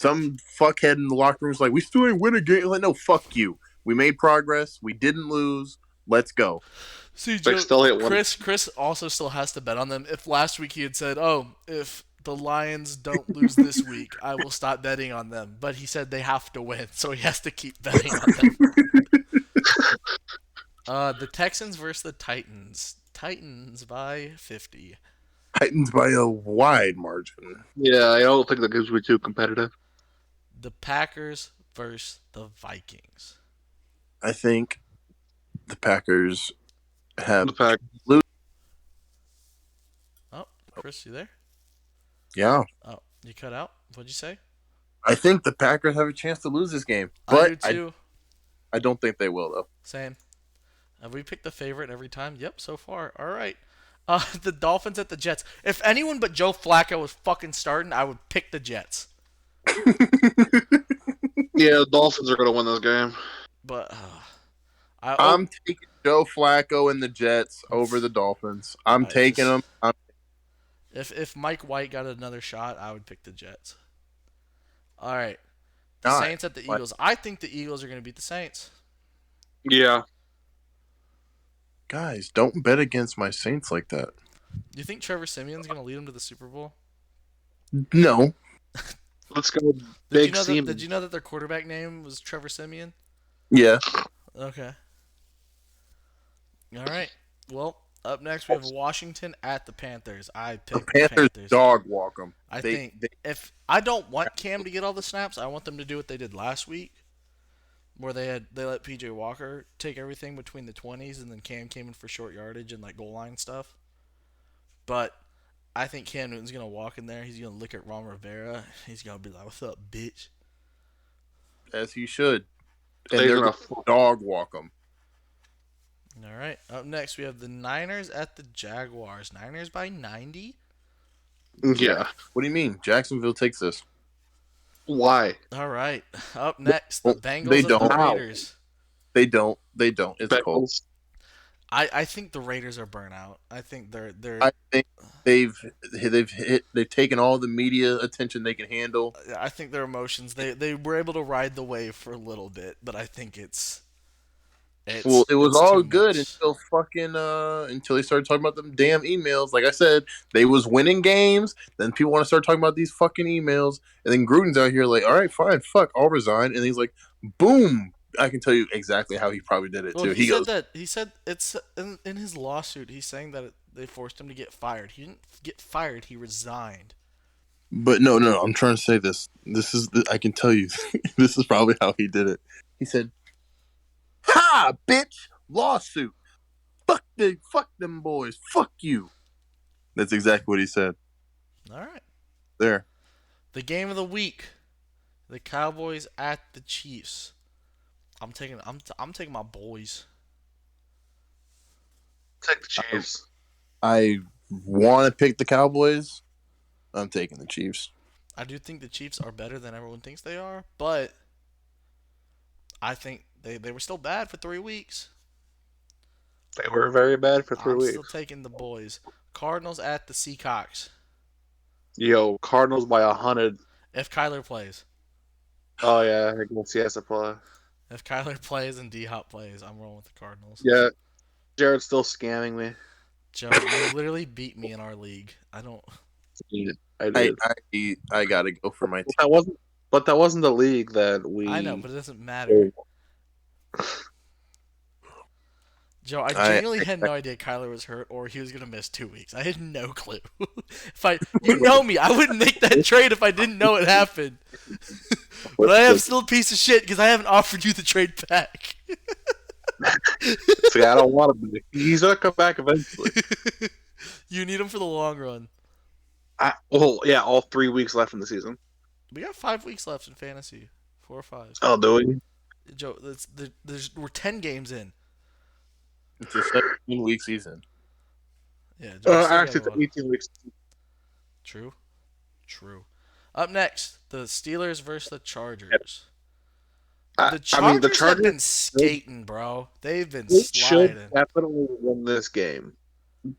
Some fuckhead in the locker room's like, we still ain't win a game. Like, no, fuck you. We made progress. We didn't lose. Let's go. See, They Joe, still hit one. Chris also still has to bet on them. If last week he had said, "Oh, if the Lions don't lose this week, I will stop betting on them," but he said they have to win, so he has to keep betting on them. The Texans versus the Titans. Titans by 50. Titans by a wide margin. Yeah, I don't think the games will be too competitive. The Packers versus the Vikings. I think the Packers have The Pack. Oh, Chris, you there? yeah. Oh, you cut out. What'd you say? I think the Packers have a chance to lose this game, I but do too. I don't think they will though. Same. Have we picked the favorite every time? Yep, so far. All right. The Dolphins at the Jets. If anyone but Joe Flacco was fucking starting, I would pick the Jets. Yeah, the Dolphins are going to win this game. But I'm taking Joe Flacco and the Jets over the Dolphins. I'm taking them. If Mike White got another shot, I would pick the Jets. All right. The God, Saints at the Eagles. I think the Eagles are going to beat the Saints. Yeah. Guys, don't bet against my Saints like that. Do you think Trevor Simeon's going to lead them to the Super Bowl? No. Let's go Did big you know that their quarterback name was Trevor Simeon? Yeah. Okay. All right. Well, up next we have Washington at the Panthers. I The picked Panthers dog walk them. I think if I don't want Cam to get all the snaps, I want them to do what they did last week where they let PJ Walker take everything between the 20s, and then Cam came in for short yardage and like goal line stuff. But I think Cam Newton's gonna walk in there. He's gonna look at Ron Rivera. He's gonna be like, "What's up, bitch?" As he should. And They're they're gonna going to dog walk him. All right. Up next, we have the Niners at the Jaguars. Niners by 90. Yeah. What do you mean? Jacksonville takes this. Why? All right. Up next, the Well, Bengals they at don't. the Raiders. They don't. It's cold. Bengals. I think the Raiders are burnt out. I think they're I think they've taken all the media attention they can handle. I think their emotions they were able to ride the wave for a little bit, but I think it's Well, it was it's all too good much. until they started talking about them damn emails. Like I said, they was winning games. Then people want to start talking about these fucking emails, and then Gruden's out here like, all right, fine, fuck, I'll resign. And he's like, boom. I can tell you exactly how he probably did it Well, too. he said it's in his lawsuit. He's saying that they forced him to get fired. He didn't get fired. He resigned. But no, I'm trying to say this. I can tell you, this is probably how he did it. He said, "Ha, bitch, lawsuit. Fuck them boys. Fuck you." That's exactly what he said. All right. There. The game of the week: the Cowboys at the Chiefs. I'm taking my boys. Take the Chiefs. I want to pick the Cowboys. I'm taking the Chiefs. I do think the Chiefs are better than everyone thinks they are, but I think they were still bad for 3 weeks. They were very bad for 3 I'm weeks. still taking the boys. Cardinals at the Seacocks. Yo, Cardinals by 100. If Kyler plays. Oh yeah, against Siesta play. If Kyler plays and D-Hop plays, I'm rolling with the Cardinals. Yeah, Jared's still scamming me. Joe, you literally beat me in our league. I don't. I did. I gotta go for my team. But that wasn't the league that we. I know, but it doesn't matter. Joe, I genuinely had no idea Kyler was hurt or he was gonna miss 2 weeks. I had no clue. You know me, I wouldn't make that trade if I didn't know it happened. But I am still a piece of shit because I haven't offered you the trade back. See, I don't want him to. He's gonna come back eventually. You need him for the long run. Yeah, all 3 weeks left in the season. We got 5 weeks left in fantasy. 4 or 5. Oh, do we? Joe, we're 10 games in. It's a 17-week season. Yeah, Joe, Actually, it's 18 weeks. True. Up next, the Steelers versus the Chargers. The Chargers have been skating, bro. They've been sliding. Should definitely win this game.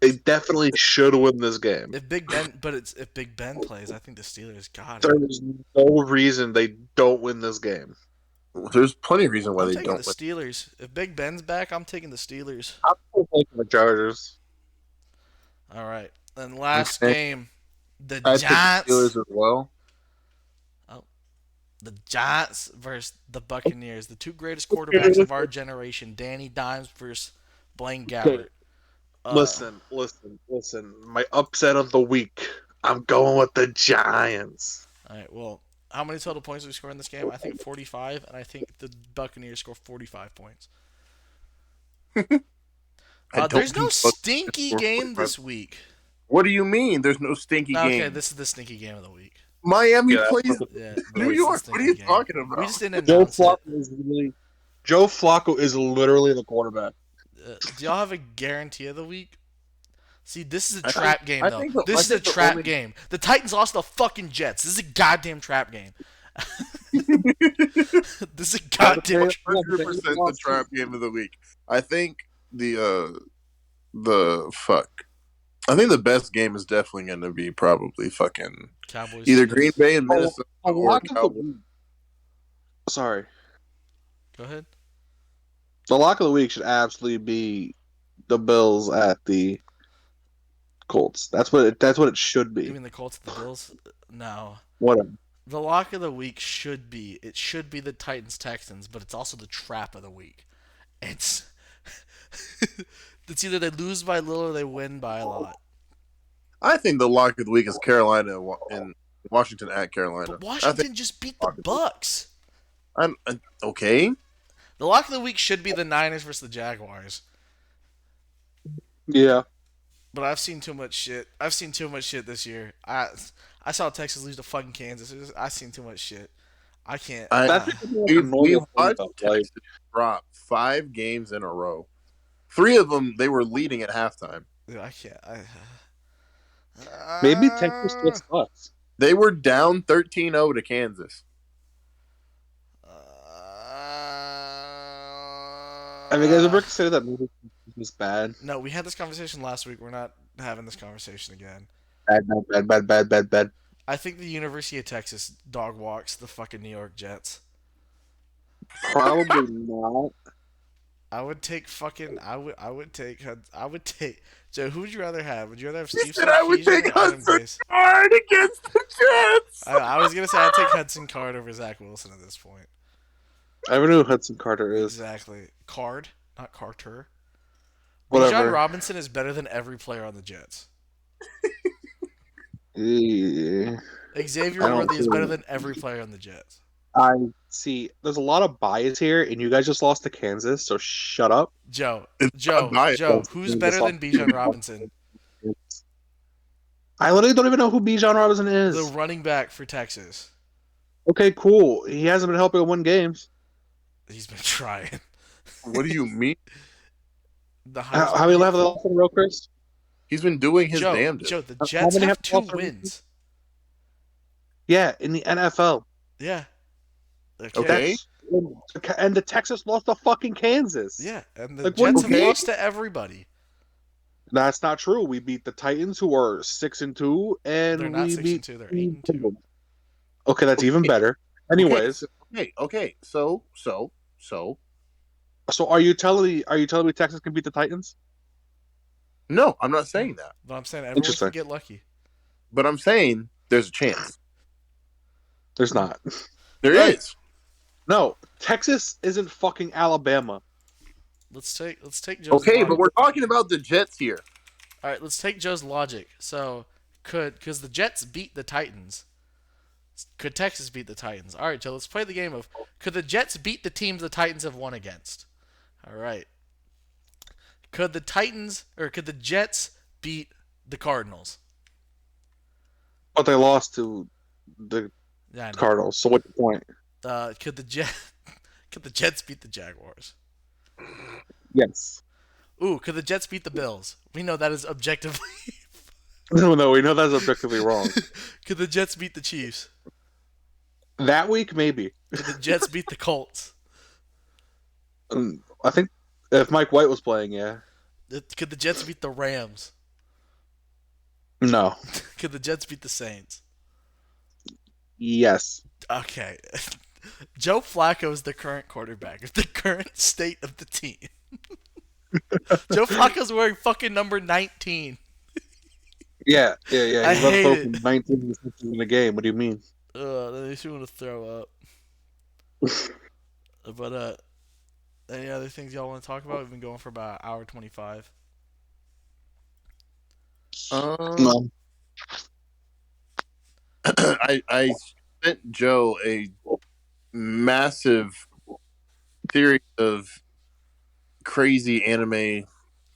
They definitely should win this game. If Big Ben plays, I think the Steelers got it. There's no reason they don't win this game. There's plenty of reason why I'm they taking don't. the Steelers. If Big Ben's back, I'm taking the Steelers. I'm still taking the Chargers. All right. And last game, the I picked the Giants. Steelers as well. The Giants versus the Buccaneers, the two greatest quarterbacks of our generation, Danny Dimes versus Blaine Gabbert. Listen. My upset of the week. I'm going with the Giants. All right. Well, how many total points do we score in this game? I think 45, and I think the Buccaneers score 45 points. There's no stinky game this week. What do you mean? There's no stinky game. Okay, this is the stinky game of the week. Miami plays New York. What are you talking about? We just didn't announce Joe Flacco is literally the quarterback. Do y'all have a guarantee of the week? See, this is a trap game, though. This is a trap game. The Titans lost the fucking Jets. This is a goddamn trap game. This is a goddamn 100% the trap game of the week. I think I think the best game is definitely going to be probably fucking Cowboys. either Green Bay and Minnesota or Cowboys. Sorry. Go ahead. The lock of the week should absolutely be the Bills at the Colts. That's what it should be. You mean the Colts at the Bills? No. Whatever. The lock of the week should be the Titans Texans, but it's also the trap of the week. It's either they lose by little or they win by a lot. I think the lock of the week is Carolina and Washington at Carolina. But Washington just beat the Bucks. I'm okay. The lock of the week should be the Niners versus the Jaguars. Yeah. But I've seen too much shit. I've seen too much shit this year. I saw Texas lose to fucking Kansas. I've seen too much shit. I can't. That's like a We normal thing, watched though. Texas drop 5 games in a row. 3 of them they were leading at halftime. Dude, I can't. Maybe Texas just sucks. They were down 13-0 to Kansas. I mean, guys, ever consider that movie was bad? No, we had this conversation last week. We're not having this conversation again. Bad. I think the University of Texas dog walks the fucking New York Jets. Probably not. I would take fucking. I would take. Joe, who would you rather have? Would you rather have Steve said I would take Hudson Card against the Jets. I was gonna say I'd take Hudson Card over Zach Wilson at this point. I don't know who Hudson Carter is. Exactly. Card, not Carter. Whatever. Bijan Robinson is better than every player on the Jets. Yeah. Xavier I don't Worthy is feel better it. than every player on the Jets. I see. There's a lot of bias here, and you guys just lost to Kansas, so shut up. Joe, It's not biased. who's better than Bijan Robinson? I literally don't even know who Bijan Robinson is. The running back for Texas. Okay, cool. He hasn't been helping win games. He's been trying. What do you mean? The How many left of the last one, real Chris? He's been doing his damnedest. Joe, the How Jets many have have 2 lost already? wins. Yeah, in the NFL. Yeah. Okay. And the Texas lost to fucking Kansas. Yeah, and the Like, what- Jets have okay. lost to everybody. That's not true. We beat the Titans, who are 6-2, and They're not we 6-2, beat. they're 8-2. Okay, that's even better. Anyways, Okay. So so are you telling me Texas can beat the Titans? no, I'm not saying that. But I'm saying everyone Interesting. can get lucky. But I'm saying there's a chance. There's not. There Right. is. No, Texas isn't fucking Alabama. Let's take Joe's Okay, logic. but we're talking about the Jets here. All right, let's take Joe's logic. So, because the Jets beat the Titans, could Texas beat the Titans? All right, Joe, let's play the game of could the Jets beat the teams the Titans have won against? All right. Could the Jets beat the Cardinals? But they lost to the Yeah, I know. Cardinals. So what's the point? Could the Jets beat the Jaguars? Yes. Ooh, could the Jets beat the Bills? We know that is objectively. No, we know that's objectively wrong. Could the Jets beat the Chiefs? That week, maybe. Could the Jets beat the Colts? I think if Mike White was playing, yeah. Could the Jets beat the Rams? No. Could the Jets beat the Saints? Yes. Okay. Joe Flacco is the current quarterback of the current state of the team. Joe Flacco's wearing fucking number 19. Yeah. I He's about to hate throw it. for 19 receptions in the game. What do you mean? That makes me want to throw up. But, any other things y'all want to talk about? We've been going for about an hour 25. No. I sent Joe a massive series of crazy anime.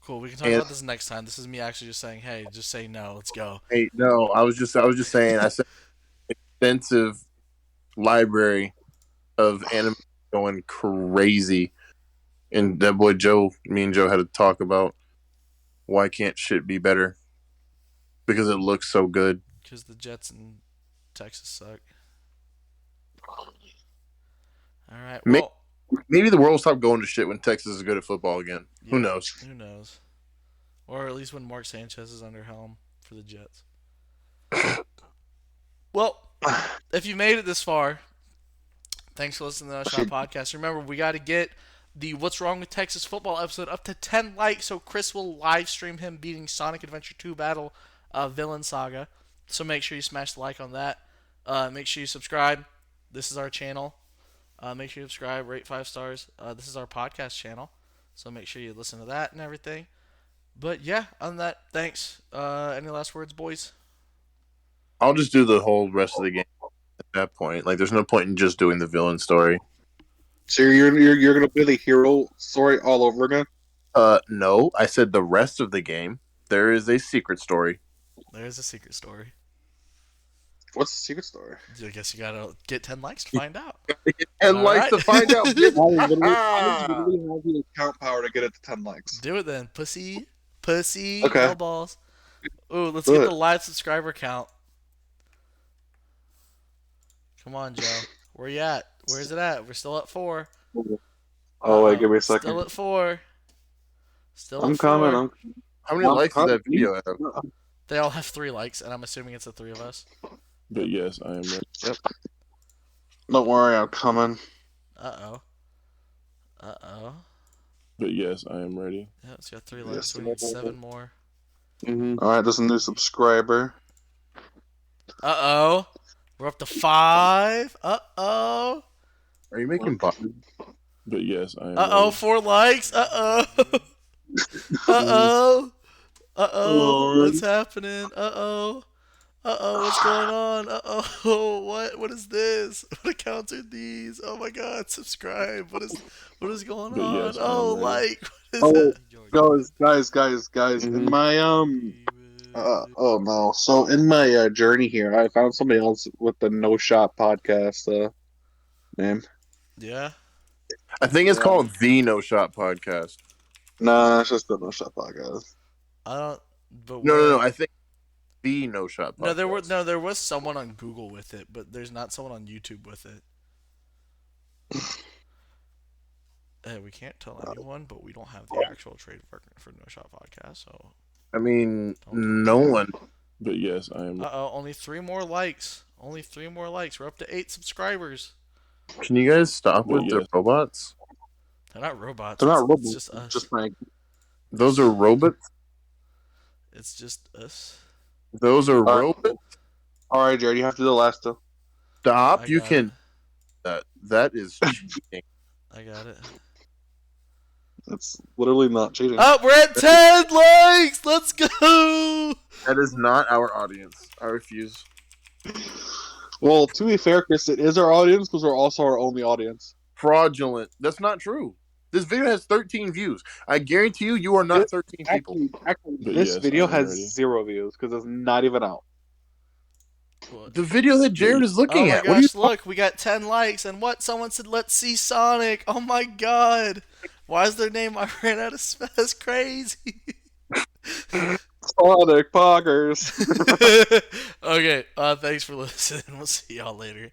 Cool, we can talk about this next time. This is me actually just saying, hey, just say no, let's go. Hey, no, I was just saying I sent an extensive library of anime going crazy, and that boy Joe, me and Joe had to talk about why can't shit be better because it looks so good. Because the Jets in Texas suck. Alright, well, Maybe the world will stop going to shit when Texas is good at football again. Who knows? Who knows? Or at least when Mark Sanchez is under helm for the Jets. Well, if you made it this far, thanks for listening to the Shot Podcast. Remember, we got to get the What's Wrong with Texas Football episode up to 10 likes, so Chris will live stream him beating Sonic Adventure 2 Battle Villain Saga. So make sure you smash the like on that. Make sure you subscribe. This is our channel. Make sure you subscribe, rate 5 stars. This is our podcast channel, so make sure you listen to that and everything. But yeah, on that, thanks. Any last words, boys? I'll just do the whole rest of the game at that point. Like, there's no point in just doing the villain story. So you're gonna play the hero story all over again? No, I said the rest of the game. There is a secret story. There's a secret story. What's the secret story? I guess you gotta get 10 likes to find out. And All likes right. to find out. Bitch. I literally have the account power to get it to 10 likes. Do it then, pussy. Pussy. Okay. No balls. Ooh, let's Do get it. the live subscriber count. Come on, Joe. Where you at? Where's it at? We're still at 4. Oh, wait, give me a second. Still at 4. Still I'm at 4. coming. How many likes does that video have? They all have 3 likes, and I'm assuming it's the 3 of us. But yes, I am ready. Yep. Don't worry, I'm coming. Uh-oh. Uh-oh. But yes, I am ready. Yeah, it's got 3 likes. Yes, We need 7 more. Alright, there's a new subscriber. Uh-oh. We're up to 5. Uh-oh. Are you making buttons? But yes, I am. Uh-oh, ready. 4 likes. Uh-oh. Uh-oh. Uh-oh. What's happening? Uh-oh. Uh-oh, what's going on? Uh-oh. What is this? What accounts are these? Oh my god, subscribe. What is going But on? yes, I am Oh, ready. like, what is that? Guys, in my oh no. So in my journey here, I found somebody else with the No Shot podcast name. Yeah. I think it's Yeah. called the No Shot Podcast. Nah, it's just the No Shot podcast. I don't but No. I think the No Shot Podcast. there was someone on Google with it, but there's not someone on YouTube with it. We can't tell anyone, but we don't have the actual trademark for No Shot Podcast, so. I mean, no one. But yes, I am. Uh-oh, only 3 more likes. Only 3 more likes. We're up to 8 subscribers. Can you guys stop with the robots? They're not robots. They're not It's robots. just us. Just Frank. Those are robots. It's just us. Those are robots. Alright, Jared, you have to do the last two. Stop! I You got can. That is cheating. I got it. That's literally not cheating. Oh, we're at 10 likes! Let's go! That is not our audience. I refuse. Well, to be fair, Chris, it is our audience because we're also our only audience. Fraudulent. That's not true. This video has 13 views. I guarantee you are not 13 people. Actually, But this yes, video I'm has ready. 0 views because it's not even out. The video that Jared is looking Oh my at. What are you gosh, look, we got 10 likes, and what? Someone said, let's see Sonic. Oh my god. Why is their name I ran out of space? That's crazy. Sonic Poggers. Okay, thanks for listening. We'll see y'all later.